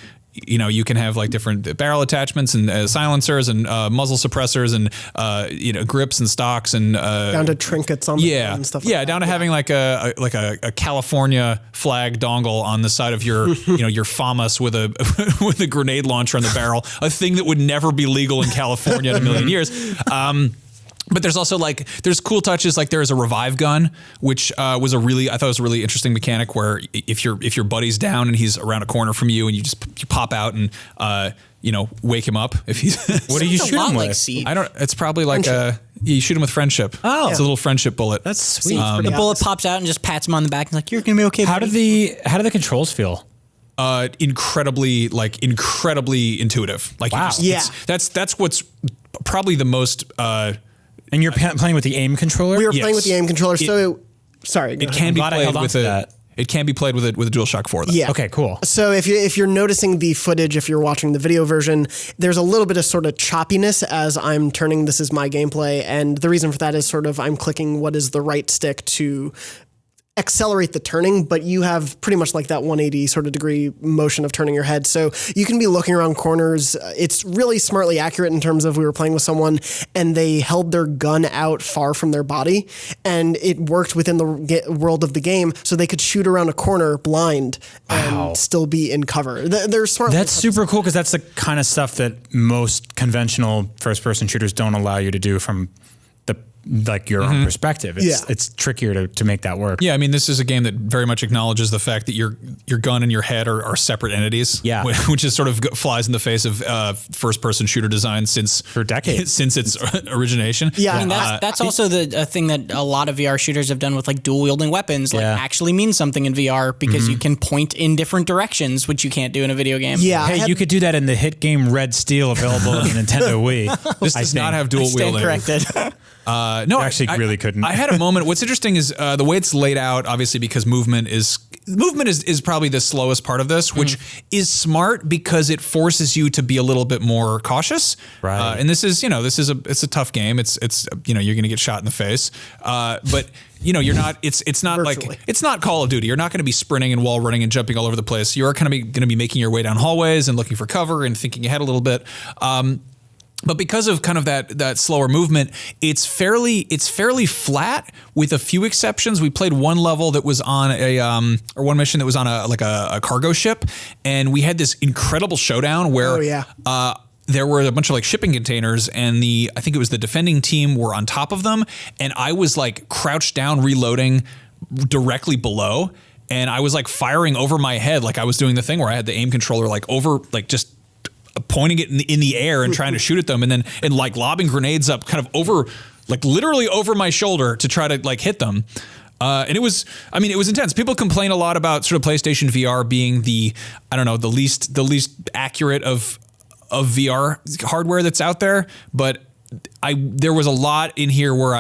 you can have like different barrel attachments and silencers and muzzle suppressors and grips and stocks and down to trinkets on the gun and stuff. Yeah, down to having like a California flag dongle on the side of your your FAMAS with a grenade launcher on the barrel, a thing that would never be legal in California in a million years. But there's also there's cool touches, like there is a revive gun, which I thought was a really interesting mechanic where if your buddy's down and he's around a corner from you and you pop out and wake him up if he's what do you shoot him with? It's probably like you shoot him with friendship. Oh, it's a little friendship bullet. That's sweet. The bullet pops out and just pats him on the back and like, you're gonna be okay. How do the controls feel? Incredibly intuitive. Like wow. That's what's probably the most. And you're playing with the aim controller? We were playing with the aim controller. Sorry. It can be played with It can be played with a DualShock 4 though. Yeah. Okay, cool. So if you're noticing the footage, if you're watching the video version, there's a little bit of sort of choppiness as I'm turning This Is My Gameplay. And the reason for that is sort of I'm clicking what is the right stick to accelerate the turning, but you have pretty much like that 180 sort of degree motion of turning your head. So you can be looking around corners. It's really smartly accurate in terms of we were playing with someone and they held their gun out far from their body and it worked within the world of the game so they could shoot around a corner blind and still be in cover. They're smart. That's super cool because that's the kind of stuff that most conventional first-person shooters don't allow you to do from your own perspective. It's trickier to make that work. Yeah, I mean, this is a game that very much acknowledges the fact that your gun and your head are separate entities. Yeah, which is sort of flies in the face of first-person shooter design for decades, since its origination. Yeah, I mean, that's also the thing that a lot of VR shooters have done with like dual wielding weapons. Like actually means something in VR because you can point in different directions, which you can't do in a video game. Yeah, hey, you could do that in the hit game Red Steel available on the Nintendo Wii. This does not have dual wielding. Corrected. No, actually, really couldn't. I had a moment. What's interesting is the way it's laid out, obviously, because movement is movement is probably the slowest part of this, which is smart because it forces you to be a little bit more cautious. Right. And this is it's a tough game. It's you're going to get shot in the face. But you're not. It's not Virtually. like it's not Call of Duty. You're not going to be sprinting and wall running and jumping all over the place. You are kind of going to be making your way down hallways and looking for cover and thinking ahead a little bit. But because of kind of that slower movement, it's fairly flat with a few exceptions. We played one level that was on or one mission that was on a cargo ship, and we had this incredible showdown where there were a bunch of like shipping containers, and I think it was the defending team were on top of them, and I was like crouched down reloading directly below, and I was like firing over my head, like I was doing the thing where I had the aim controller like over like just pointing it in the air and trying to shoot at them, and like lobbing grenades up kind of over, like literally over my shoulder to try to like hit them. And it was intense. People complain a lot about sort of PlayStation VR being the least accurate of VR hardware that's out there. But there was a lot in here where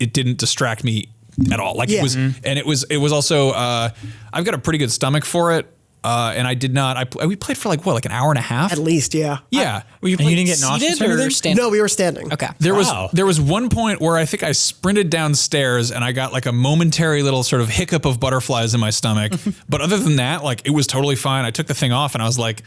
it didn't distract me at all. Like it was, and it was also, I've got a pretty good stomach for it. And I did not. We played for like an hour and a half At least, yeah. Yeah. You didn't get nauseous or anything? standing? No, we were standing. Okay. There was one point where I think I sprinted downstairs and I got like a momentary little sort of hiccup of butterflies in my stomach. But other than that, like it was totally fine. I took the thing off and I was like,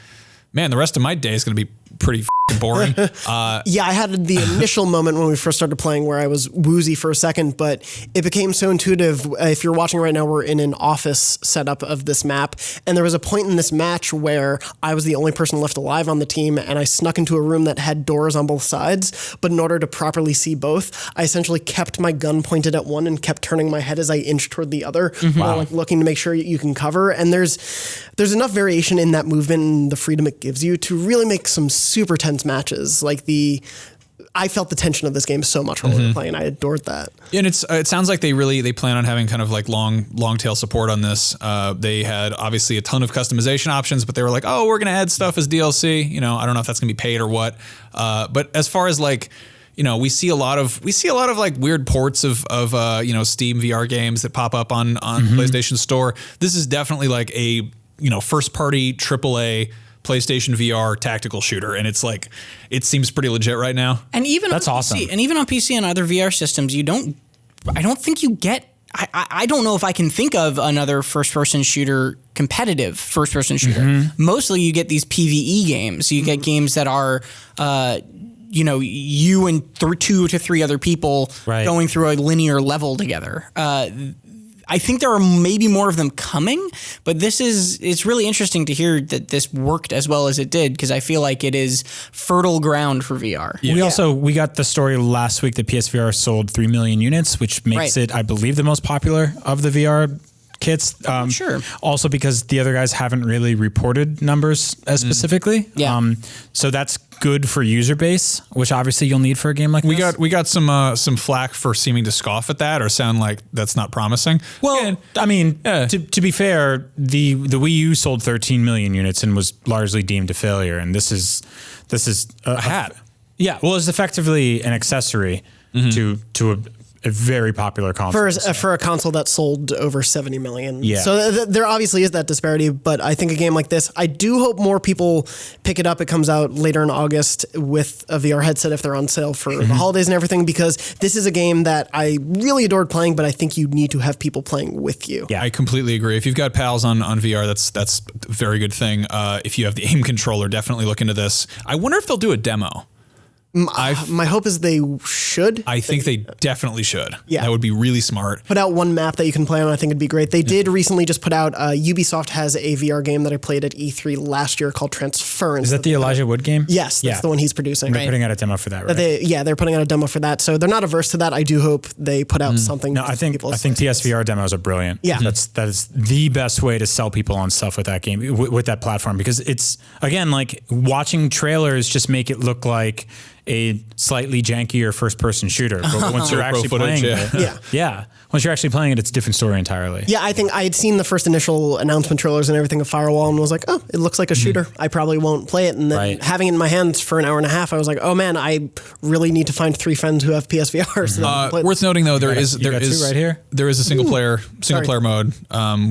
man, the rest of my day is going to be pretty boring. Yeah, I had the initial moment when we first started playing where I was woozy for a second, but it became so intuitive. If you're watching right now, we're in an office setup of this map, and there was a point in this match where I was the only person left alive on the team, and I snuck into a room that had doors on both sides, but in order to properly see both, I essentially kept my gun pointed at one and kept turning my head as I inched toward the other, while like looking to make sure you can cover. And there's enough variation in that movement and the freedom it gives you to really make some super tense matches. Like I felt the tension of this game so much while we were playing. I adored that. And it sounds like they plan on having kind of like long tail support on this. They had obviously a ton of customization options, but they were like, oh, we're going to add stuff as DLC. I don't know if that's going to be paid or what. But as far as like, we see a lot of like weird ports of Steam VR games that pop up on PlayStation Store. This is definitely like a first party AAA PlayStation VR tactical shooter, and it's like it seems pretty legit right now. And even That's on awesome. PC, and even on PC and other VR systems, I don't think you get. I don't know if I can think of another first-person shooter, competitive first-person shooter. Mostly you get these PvE games. You get games that are, you and 2 to 3 other people going through a linear level together. I think there are maybe more of them coming, but it's really interesting to hear that this worked as well as it did, because I feel like it is fertile ground for VR. Yeah. We got the story last week that PSVR sold 3 million units, which makes it, I believe, the most popular of the VR kits. Sure. Also because the other guys haven't really reported numbers as specifically. Yeah. So that's good for user base, which obviously you'll need for a game like this. We got some flack for seeming to scoff at that or sound like that's not promising. Well, to be fair, the Wii U sold 13 million units and was largely deemed a failure, and this is a hat. Yeah, well, it's effectively an accessory to a very popular console. For a console that sold over 70 million. Yeah. So there obviously is that disparity, but I think a game like this, I do hope more people pick it up. It comes out later in August with a VR headset if they're on sale for the holidays and everything, because this is a game that I really adored playing, but I think you need to have people playing with you. Yeah, I completely agree. If you've got pals on VR, that's a very good thing. If you have the aim controller, definitely look into this. I wonder if they'll do a demo. My hope is they should. I think they definitely should. Yeah. That would be really smart. Put out one map that you can play on. I think it'd be great. They did recently just put out, Ubisoft has a VR game that I played at E3 last year called Transference. Is that the Elijah Wood game? Yes, that's the one he's producing. They're putting out a demo for that, right? They're putting out a demo for that. So they're not averse to that. I do hope they put out something. No, I think PSVR demos are brilliant. Yeah. That is the best way to sell people on stuff with that game, with that platform, because it's, again, like watching trailers just make it look like a slightly jankier first-person shooter. But once you're actually footage, playing it, yeah, once you're actually playing it, it's a different story entirely. Yeah, I think I had seen the first initial announcement trailers and everything of Firewall and was like, oh, it looks like a shooter. I probably won't play it. And then having it in my hands for an hour and a half, I was like, oh man, I really need to find 3 friends who have PSVR. So that I can play worth noting though, there is right here. There is a single player mode,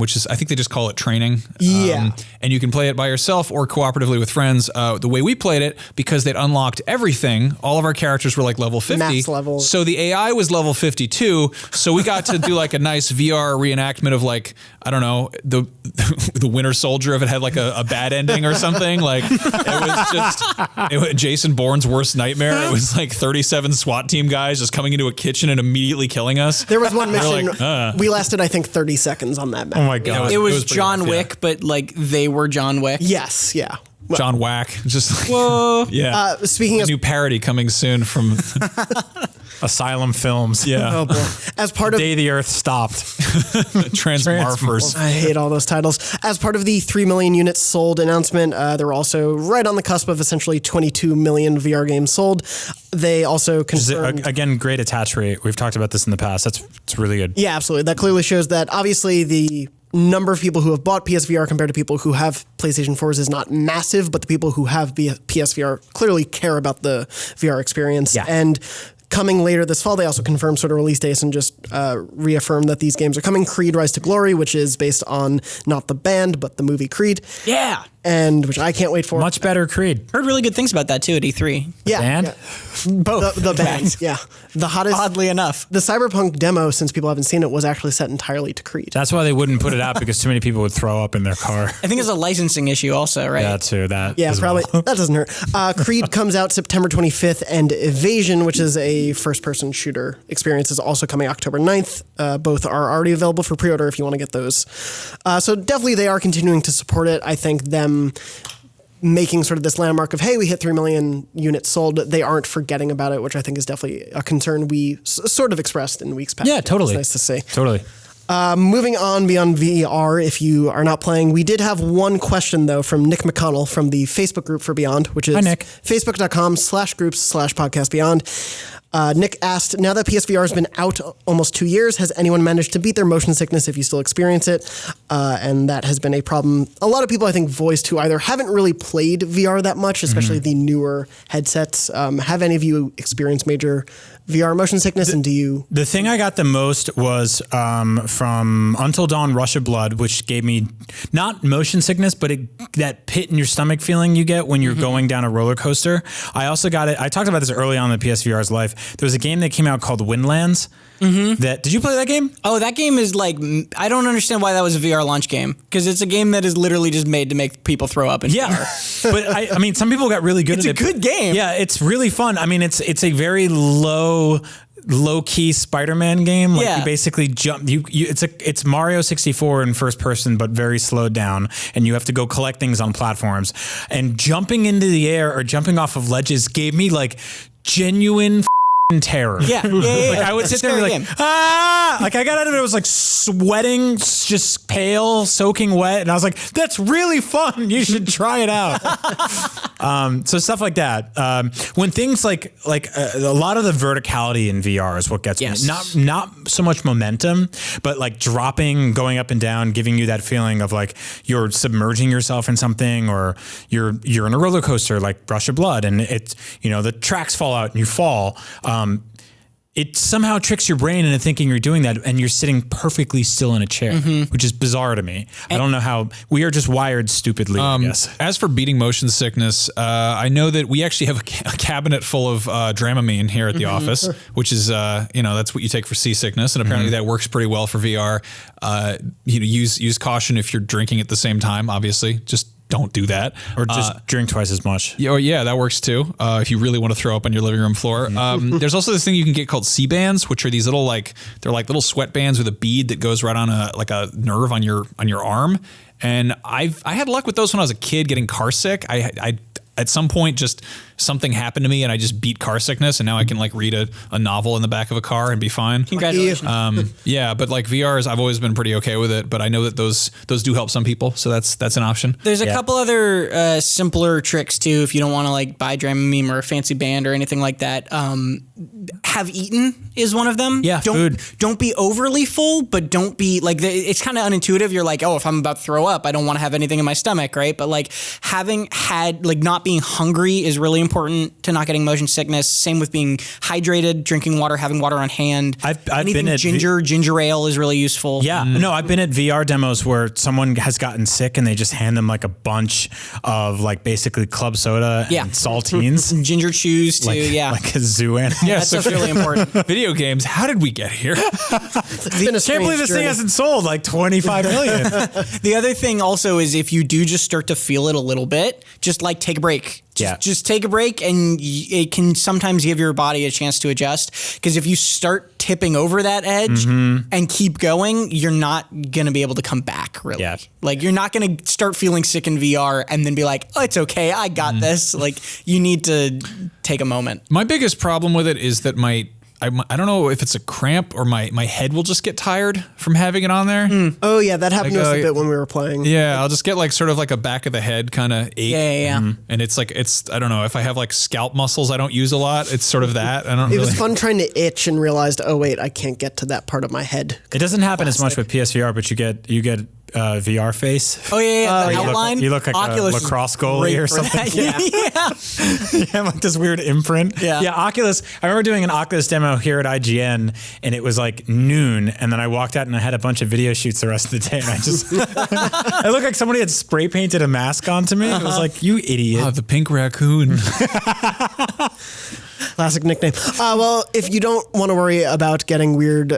which is, I think they just call it training. Yeah. And you can play it by yourself or cooperatively with friends. The way we played it, because they'd unlocked everything, all of our characters were like level 50. Max level. So the AI was level 52. So we got to do like a nice VR reenactment of like, I don't know, the Winter Soldier, if it had like a bad ending or something. Like it was Jason Bourne's worst nightmare. It was like 37 SWAT team guys just coming into a kitchen and immediately killing us. There was one mission, we lasted, I think, 30 seconds on that map. Oh my God. It was pretty John rough, yeah. Wick, but like they were John Wick. Yes, yeah. John Whack. Just like, Whoa. yeah. Speaking A of new parody coming soon from Asylum Films. yeah. oh boy, as part of Day the Earth stopped. Transmorphers. I hate all those titles. As part of the 3 million units sold announcement, they're also right on the cusp of essentially 22 million VR games sold. They also confirmed... Again, great attach rate. We've talked about this in the past. It's really good. Yeah, absolutely. That clearly shows that obviously the number of people who have bought PSVR compared to people who have PlayStation 4s is not massive, but the people who have PSVR clearly care about the VR experience. Yeah. And coming later this fall, they also confirmed sort of release dates and just reaffirmed that these games are coming. Creed Rise to Glory, which is based on not the band, but the movie Creed. Yeah. And which I can't wait for. Much better Creed. Heard really good things about that too at E3. Yeah. Band? Yeah. Both. The band, yeah. The hottest... Oddly enough. The Cyberpunk demo, since people haven't seen it, was actually set entirely to Creed. That's why they wouldn't put it out, because too many people would throw up in their car. I think it's a licensing issue also, right? Yeah, too. That. Yeah, as probably. well. That doesn't hurt. Creed comes out September 25th, and Evasion, which is a first-person shooter experience, is also coming October 9th. Both are already available for pre-order if you want to get those. So definitely they are continuing to support it. I think them making sort of this landmark of, hey, we hit 3 million units sold, they aren't forgetting about it, which I think is definitely a concern we sort of expressed in weeks past. Yeah, totally. It's nice to see. Totally. Moving on beyond VR, if you are not playing, we did have one question, though, from Nick McConnell from the Facebook group for Beyond, which is facebook.com/groups/podcast Beyond. Nick asked, now that PSVR has been out almost 2 years, has anyone managed to beat their motion sickness if you still experience it? And that has been a problem. A lot of people, I think, voiced who either haven't really played VR that much, especially the newer headsets. Have any of you experienced major VR motion sickness? And do you... The thing I got the most was from Until Dawn Rush of Blood, which gave me not motion sickness, but that pit in your stomach feeling you get when you're going down a roller coaster. I also got it. I talked about this early on in the PSVR's life. There was a game that came out called Windlands. Did you play that game? Oh, that game is like, I don't understand why that was a VR launch game, because it's a game that is literally just made to make people throw up in VR. But I mean, some people got really good at it. It's a good game. Yeah, it's really fun. I mean, it's a very low-key Spider-Man game. Like you basically jump. It's Mario 64 in first person, but very slowed down, and you have to go collect things on platforms. And jumping into the air or jumping off of ledges gave me like genuine terror. Yeah. Like I would sit there and be like, like I got out of it, I was like sweating, just pale, soaking wet, and I was like, that's really fun. You should try it out. So stuff like that. When things like a lot of the verticality in VR is what gets me. Not so much momentum, but like dropping, going up and down, giving you that feeling of like you're submerging yourself in something, or you're in a roller coaster like Rush of Blood, and it's, the tracks fall out and you fall. It somehow tricks your brain into thinking you're doing that, and you're sitting perfectly still in a chair, which is bizarre to me. I don't know how we are just wired stupidly, I guess. As for beating motion sickness, I know that we actually have a cabinet full of Dramamine here at the office, which is, that's what you take for seasickness, and apparently that works pretty well for VR. Use caution if you're drinking at the same time, obviously. Just don't do that. Or just drink twice as much. Yeah, that works too. If you really want to throw up on your living room floor. There's also this thing you can get called C-bands, which are these little they're like little sweat bands with a bead that goes right on a nerve on your arm. And I had luck with those when I was a kid getting car sick. at some point just something happened to me and I just beat car sickness, and now I can like read a novel in the back of a car and be fine. Congratulations. Yeah, but like VRs, I've always been pretty okay with it, but I know that those do help some people, so that's an option. There's a couple other simpler tricks too if you don't want to like buy Dramamine or a fancy band or anything like that. Have eaten is one of them. Yeah, don't be overly full, but don't be like it's kind of unintuitive. You're like, oh, if I'm about to throw up, I don't want to have anything in my stomach, right? But like having had like not being hungry is really important to not getting motion sickness. Same with being hydrated, drinking water, having water on hand. I've Anything been at ginger ale is really useful. Yeah, no, I've been at VR demos where someone has gotten sick and they just hand them like a bunch of like basically club soda and saltines. Ginger chews too. Like a zoo animal. Yeah, That's just really important. Video games. How did we get here? Can't believe this thing hasn't sold like 25 million. The other thing also is if you do just start to feel it a little bit, just like take a break. Just take a break, and it can sometimes give your body a chance to adjust. Because if you start tipping over that edge and keep going, you're not going to be able to come back, really. Yeah. Like, you're not going to start feeling sick in VR and then be like, oh, it's okay, I got this. Like, you need to take a moment. My biggest problem with it is that I don't know if it's a cramp or my head will just get tired from having it on there. Oh yeah, that happened to us a bit when we were playing. Yeah, I'll just get like sort of like a back of the head kind of ache. Yeah. And it's like, I don't know, if I have like scalp muscles I don't use a lot, it's sort of that. It was fun trying to itch and realized, oh wait, I can't get to that part of my head. It doesn't happen as much with PSVR, but you get VR face. Oh yeah, the outline. You look like Oculus a lacrosse goalie or something. Yeah, like this weird imprint. Yeah, Oculus. I remember doing an Oculus demo here at IGN, and it was like noon, and then I walked out and I had a bunch of video shoots the rest of the day, and I just, I looked like somebody had spray painted a mask onto me. It was like, you idiot. Oh, the pink raccoon. Classic nickname. Well, if you don't want to worry about getting weird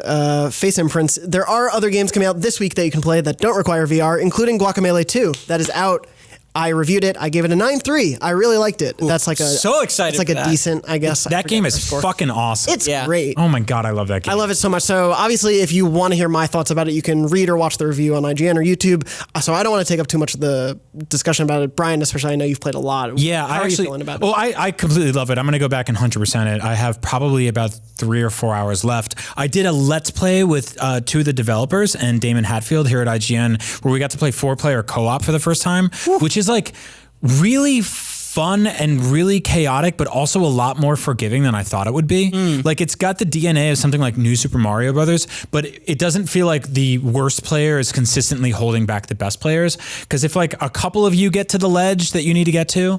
face imprints, there are other games coming out this week that you can play that don't require VR, including Guacamelee 2. That is out. I reviewed it. I gave it a 9.3. I really liked it. That's like so excited. It's like a decent, I guess. That game is fucking awesome. It's great. Oh my God, I love that game. I love it so much. So obviously, if you want to hear my thoughts about it, you can read or watch the review on IGN or YouTube. So I don't want to take up too much of the discussion about it. Brian, especially, I know you've played a lot. Yeah, How are you feeling about it? Well, I completely love it. I'm going to go back and 100% it. I have probably about 3 or 4 hours left. I did a Let's Play with 2 of the developers and Damon Hatfield here at IGN, where we got to play 4-player co-op for the first time, which is like really fun and really chaotic, but also a lot more forgiving than I thought it would be. Like, it's got the DNA of something like New Super Mario Brothers, but it doesn't feel like the worst player is consistently holding back the best players. Because if like a couple of you get to the ledge that you need to get to,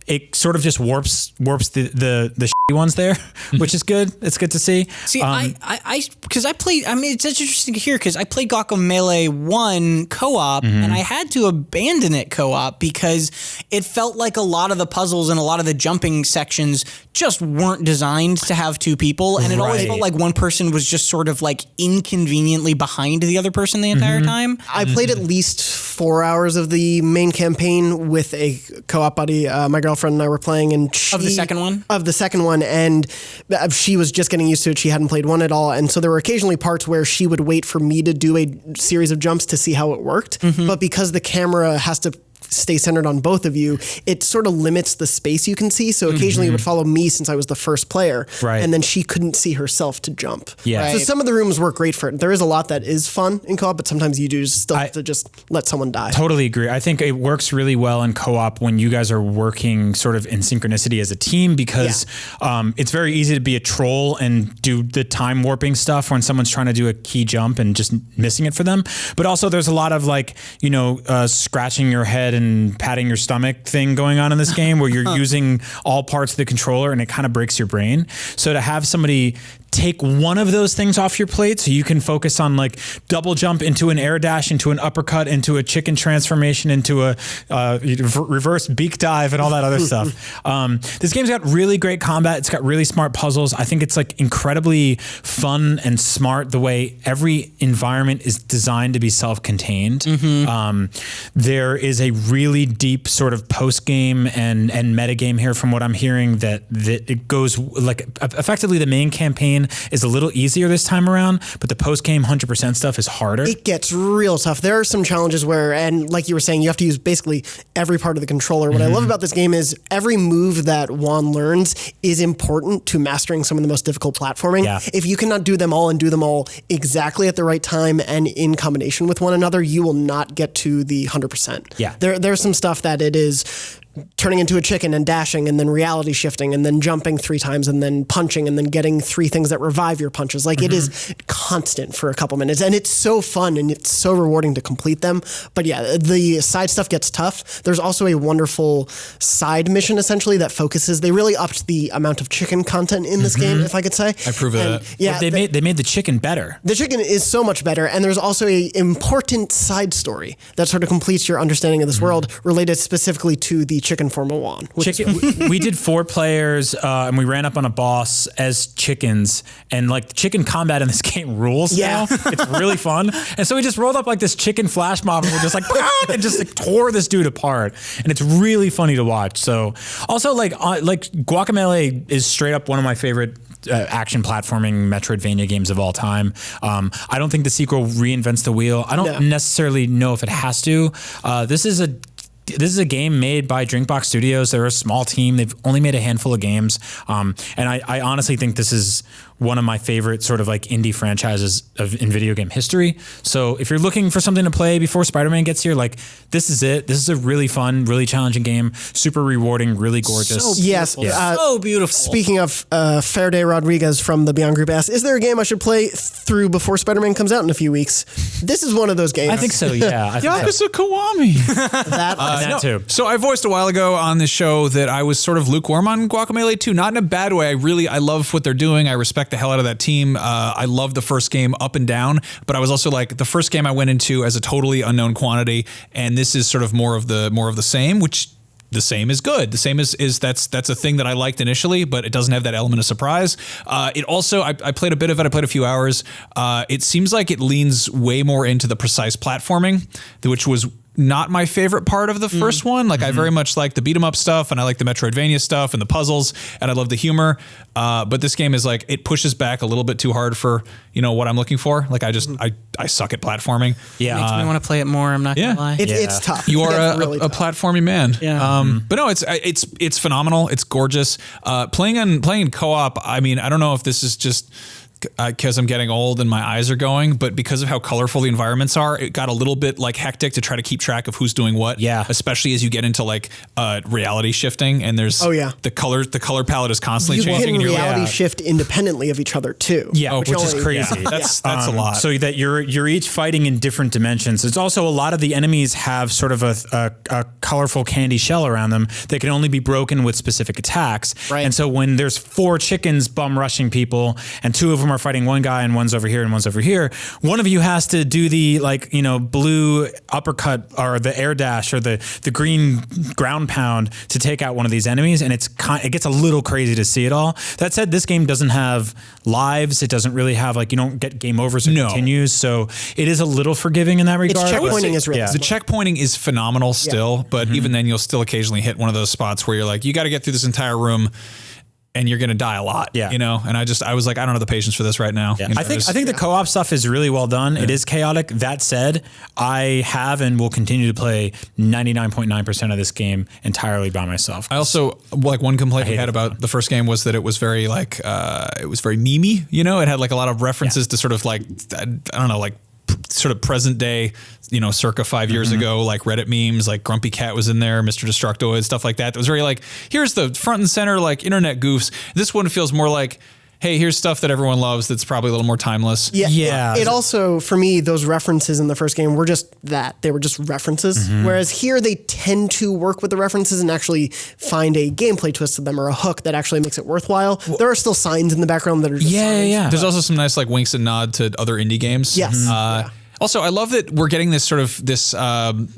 it sort of just warps the shitty ones there, which is good. It's good to see. See, because I played. I mean, it's interesting to hear because I played Guacamelee 1 co-op, and I had to abandon it co-op because it felt like a lot of the puzzles and a lot of the jumping sections just weren't designed to have 2 people, and it always felt like one person was just sort of like inconveniently behind the other person the entire time. I played at least 4 hours of the main campaign with a co-op buddy. My girlfriend and I were playing, and Of the second one, and she was just getting used to it. She hadn't played 1 at all, and so there were occasionally parts where she would wait for me to do a series of jumps to see how it worked. But because the camera has to stay centered on both of you, it sort of limits the space you can see. So occasionally it would follow me since I was the first player. Right. And then she couldn't see herself to jump. Yeah. Right. So some of the rooms work great for it. There is a lot that is fun in co-op, but sometimes you do still have to just let someone die. Totally agree. I think it works really well in co-op when you guys are working sort of in synchronicity as a team, because it's very easy to be a troll and do the time warping stuff when someone's trying to do a key jump and just missing it for them. But also there's a lot of like, scratching your head and patting your stomach thing going on in this game where you're using all parts of the controller and it kind of breaks your brain. So to have somebody take one of those things off your plate so you can focus on like double jump into an air dash, into an uppercut, into a chicken transformation, into a reverse beak dive and all that other stuff. This game's got really great combat. It's got really smart puzzles. I think it's like incredibly fun and smart the way every environment is designed to be self-contained. There is a really deep sort of post-game and metagame here from what I'm hearing that it goes like effectively the main campaign campaign is a little easier this time around, but the post-game 100% stuff is harder. It gets real tough. There are some challenges where, and like you were saying, you have to use basically every part of the controller. What I love about this game is every move that Juan learns is important to mastering some of the most difficult platforming. Yeah. If you cannot do them all and do them all exactly at the right time and in combination with one another, you will not get to the 100%. Yeah. There's some stuff that it is turning into a chicken and dashing and then reality shifting and then jumping 3 times and then punching and then getting 3 things that revive your punches. Like it is constant for a couple minutes, and it's so fun and it's so rewarding to complete them. But yeah, the side stuff gets tough. There's also a wonderful side mission essentially that focuses. They really upped the amount of chicken content in this game, if I could say. I approve of that. Yeah, they made the chicken better. the chicken is so much better, and there's also a important side story that sort of completes your understanding of this world related specifically to the chicken form of Juan. We did 4 players, and we ran up on a boss as chickens, and like the chicken combat in this game rules. Yeah. Now. It's really fun. And so we just rolled up like this chicken flash mob, and we're just like, and just like tore this dude apart, and it's really funny to watch. So also like Guacamelee is straight up one of my favorite action platforming Metroidvania games of all time. I don't think the sequel reinvents the wheel. I don't necessarily know if it has to. This is a game made by Drinkbox Studios. They're a small team. They've only made a handful of games. And I honestly think this is one of my favorite sort of like indie franchises in video game history. So if you're looking for something to play before Spider-Man gets here, like this is it. This is a really fun, really challenging game. Super rewarding, really gorgeous. So Yes. so beautiful. Speaking of Faraday Rodriguez from the Beyond Group asks, is there a game I should play through before Spider-Man comes out in a few weeks? This is one of those games. I think so, yeah. I think Yakuza Kiwami. that too. So I voiced a while ago on this show that I was sort of lukewarm on Guacamelee 2, not in a bad way. I love what they're doing. I respect the hell out of that team. I love the first game up and down, but I was also like, the first game I went into as a totally unknown quantity, and this is sort of more of the same, which the same is good. The same is that's a thing that I liked initially, but it doesn't have that element of surprise. It also, I played a bit of it. I played a few hours. It seems like it leans way more into the precise platforming, which was not my favorite part of the first one. Like I very much like the beat 'em up stuff, and I like the Metroidvania stuff and the puzzles, and I love the humor. But this game is like, it pushes back a little bit too hard for, what I'm looking for. Like I suck at platforming. Yeah. Makes me want to play it more. I'm not gonna lie. It's tough. You are It's a really tough. platformy man. Yeah. But no, it's phenomenal. It's gorgeous. Playing in co-op. I mean, I don't know if this is just because I'm getting old and my eyes are going, but because of how colorful the environments are, it got a little bit like hectic to try to keep track of who's doing what. Yeah. Especially as you get into like reality shifting, and there's the color palette is constantly You changing, can and you're reality like, shift independently of each other too. Yeah, which is only- crazy. that's a lot. So that you're each fighting in different dimensions. It's also a lot of the enemies have sort of a colorful candy shell around them that can only be broken with specific attacks. Right. And so when there's 4 chickens bum rushing people, and 2 of them are fighting one guy and one's over here and one's over here, one of you has to do the blue uppercut or the air dash or the green ground pound to take out one of these enemies, and it gets a little crazy to see it all. That said, this game doesn't have lives. It doesn't really have you don't get game overs or continues, so it is a little forgiving in that regard. Its checkpointing is really the checkpointing is phenomenal still, but even then you'll still occasionally hit one of those spots where you're like, you got to get through this entire room and you're going to die a lot, and I was like, I don't have the patience for this right now. Yeah. I think the co-op stuff is really well done. It is chaotic. That said, I have and will continue to play 99.9% of this game entirely by myself. I also, like, one complaint we had about the first game was that it was very it was very memey, it had like a lot of references to sort of like, I don't know, like sort of present day, circa 5 years ago, like Reddit memes, like Grumpy Cat was in there, Mr. Destructoid, stuff like that. That was very like, here's the front and center, like internet goofs. This one feels more like, hey, here's stuff that everyone loves that's probably a little more timeless. Yeah. It also, for me, those references in the first game were just that. They were just references. Whereas here, they tend to work with the references and actually find a gameplay twist to them or a hook that actually makes it worthwhile. There are still signs in the background that are just signs. There's also some nice like winks and nod to other indie games. Yes. Also, I love that we're getting this sort of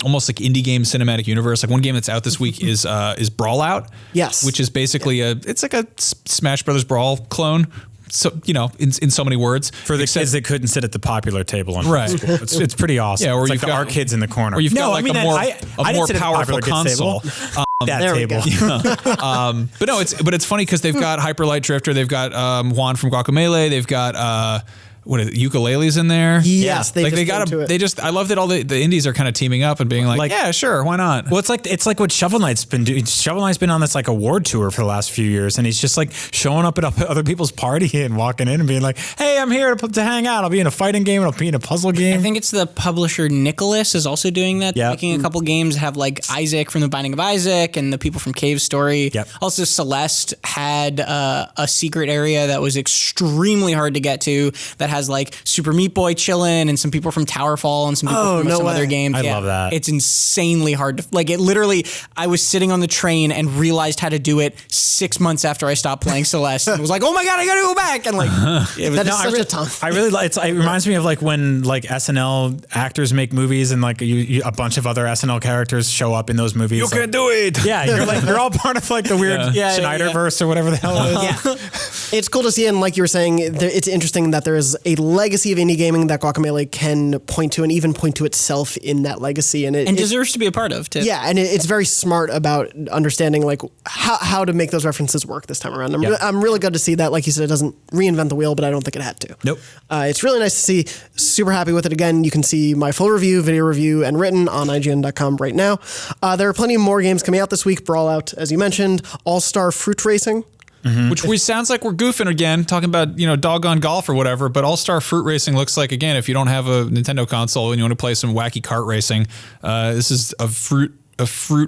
almost like indie game cinematic universe. Like one game that's out this week is Brawl Out. Yes. Which is basically it's like a Smash Brothers Brawl clone. So, in so many words. For the kids that couldn't sit at the popular table in Right. school. It's pretty awesome. Yeah, or it's like you've the got- art kids in the corner. Or you've got like a more I didn't sit at the powerful popular kids console. table. That There we table. go. But it's funny because they've got Hyper Light Drifter, they've got Juan from Guacamelee, they've got what is it, ukuleles in they Yes, like they got into it. I love that all the indies are kind of teaming up and being like, yeah, sure, why not? Well, it's like what Shovel Knight's been doing. Shovel Knight's been on this like award tour for the last few years, and he's just like showing up at other people's party and walking in and being like, "Hey, I'm here to hang out. I'll be in a fighting game. I'll be in a puzzle game." I think it's the publisher Nicholas is also doing that. Yep. Making a couple games that have like Isaac from The Binding of Isaac and the people from Cave Story. Yep. Also, Celeste had a secret area that was extremely hard to get to that has like Super Meat Boy chillin' and some people from Towerfall and some people from some other games. I love that. It's insanely hard to like. It literally, I was sitting on the train and realized how to do it 6 months after I stopped playing Celeste. And was like, oh my god, I gotta go back and like. It was, That is such a ton. I really like. It reminds me of like when like SNL actors make movies and like a bunch of other SNL characters show up in those movies. You can do it. Yeah, you're all part of like the weird Schneiderverse or whatever the hell it is. Yeah. It's cool to see, and like you were saying, it's interesting that there is a legacy of indie gaming that Guacamelee can point to, and even point to itself in that legacy, and it deserves to be a part of too. Yeah, and it's very smart about understanding like how to make those references work this time around. I'm really good to see that. Like you said, it doesn't reinvent the wheel, but I don't think it had to. Nope. It's really nice to see. Super happy with it. Again, you can see my full review, video review, and written on IGN.com right now. There are plenty more games coming out this week. Brawlout, as you mentioned, All-Star Fruit Racing. Mm-hmm. Which we sounds like we're goofing again, talking about, doggone golf or whatever, but All-Star Fruit Racing looks like, again, if you don't have a Nintendo console and you want to play some wacky kart racing, this is a fruit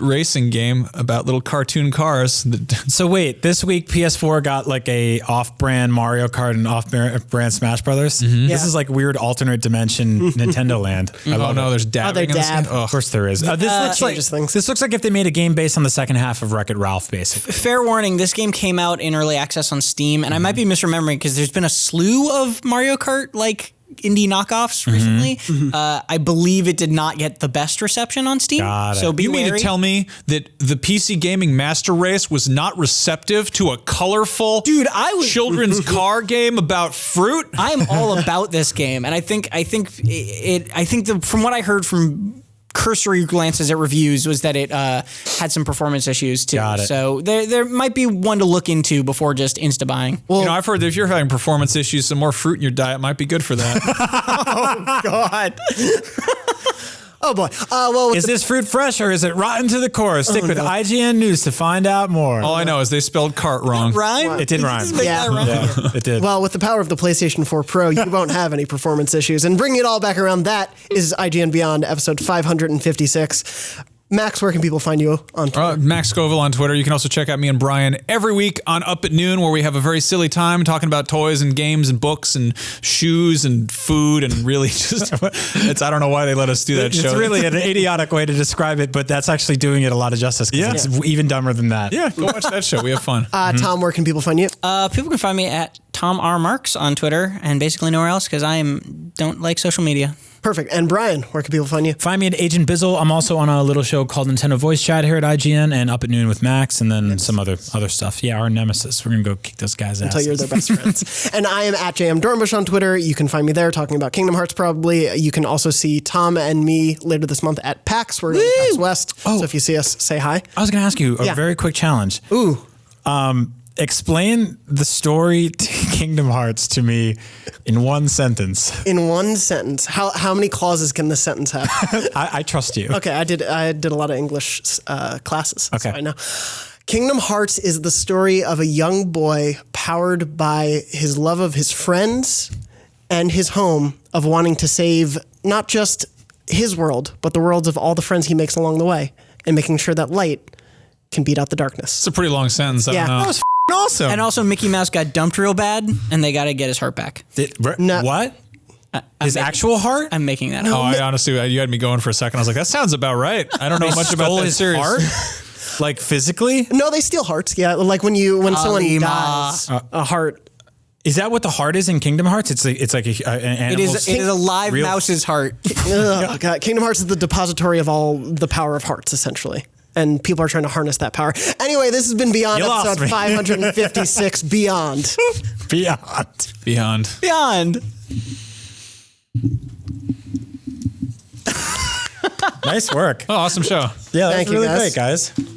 racing game about little cartoon cars. So wait, this week PS4 got like a off-brand Mario Kart and off-brand Smash Brothers. Mm-hmm. This is like weird alternate dimension Nintendo land. I love it. There's dabbing in this game? Of course there is. This looks like if they made a game based on the second half of Wreck-It Ralph, basically. Fair warning, this game came out in early access on Steam, and I might be misremembering because there's been a slew of Mario Kart like indie knockoffs recently. I believe it did not get the best reception on Steam. Got it. So be You mean wary. to tell me that the PC Gaming Master Race was not receptive to a colorful children's car game about fruit? I'm all about this game, and I think from what I heard from cursory glances at reviews was that it had some performance issues too. Got it. So there might be one to look into before just insta buying. Well, I've heard that if you're having performance issues, some more fruit in your diet might be good for that. God. Oh boy. Well, Is this fruit fresh or is it rotten to the core? Stick with IGN News to find out more. All I know is they spelled cart wrong. Rhyme? It did rhyme. Just make Yeah. that rhyme. Yeah, it did. Well, with the power of the PlayStation 4 Pro, you won't have any performance issues. And bringing it all back around, that is IGN Beyond, episode 556. Max, where can people find you on Twitter? Max Scoville on Twitter. You can also check out me and Brian every week on Up at Noon, where we have a very silly time talking about toys and games and books and shoes and food and really just I don't know why they let us do that show. It's really an idiotic way to describe it, but that's actually doing it a lot of justice because it's even dumber than that. Yeah, go watch that show. We have fun. Tom, where can people find you? People can find me at Tom R. Marks on Twitter and basically nowhere else because don't like social media. Perfect. And Brian, where can people find you? Find me at Agent Bizzle. I'm also on a little show called Nintendo Voice Chat here at IGN and Up at Noon with Max and then some other stuff. Yeah, our nemesis. We're going to go kick those guys' ass. Until you're their best friends. And I am at JM Dornbush on Twitter. You can find me there talking about Kingdom Hearts probably. You can also see Tom and me later this month at PAX. We're going to PAX West. So if you see us, say hi. I was going to ask you a very quick challenge. Ooh. Explain the story to Kingdom Hearts to me in one sentence. In one sentence. How many clauses can this sentence have? I trust you. Okay, I did a lot of English classes. Okay. So I know. Kingdom Hearts is the story of a young boy powered by his love of his friends and his home, of wanting to save not just his world, but the worlds of all the friends he makes along the way, and making sure that light can beat out the darkness. It's a pretty long sentence. I don't know. That was awesome. And also Mickey Mouse got dumped real bad and they got to get his heart back. No. What? His actual heart? I'm making that Oh, up. I honestly, you had me going for a second. I was like, that sounds about right. I don't know much about Stole that his series. heart? Like physically? No, they steal hearts. Yeah, like when someone Alima. dies, a heart. Is that what the heart is in Kingdom Hearts? It's like an It animal. is a live mouse's heart. Ugh, God. Kingdom Hearts is the depository of all the power of hearts, essentially. And people are trying to harness that power. Anyway, this has been Beyond, You lost episode me. 556, Beyond. Beyond. Beyond. Nice work. Oh, awesome show. Yeah, Thank that's you, really guys. great, guys.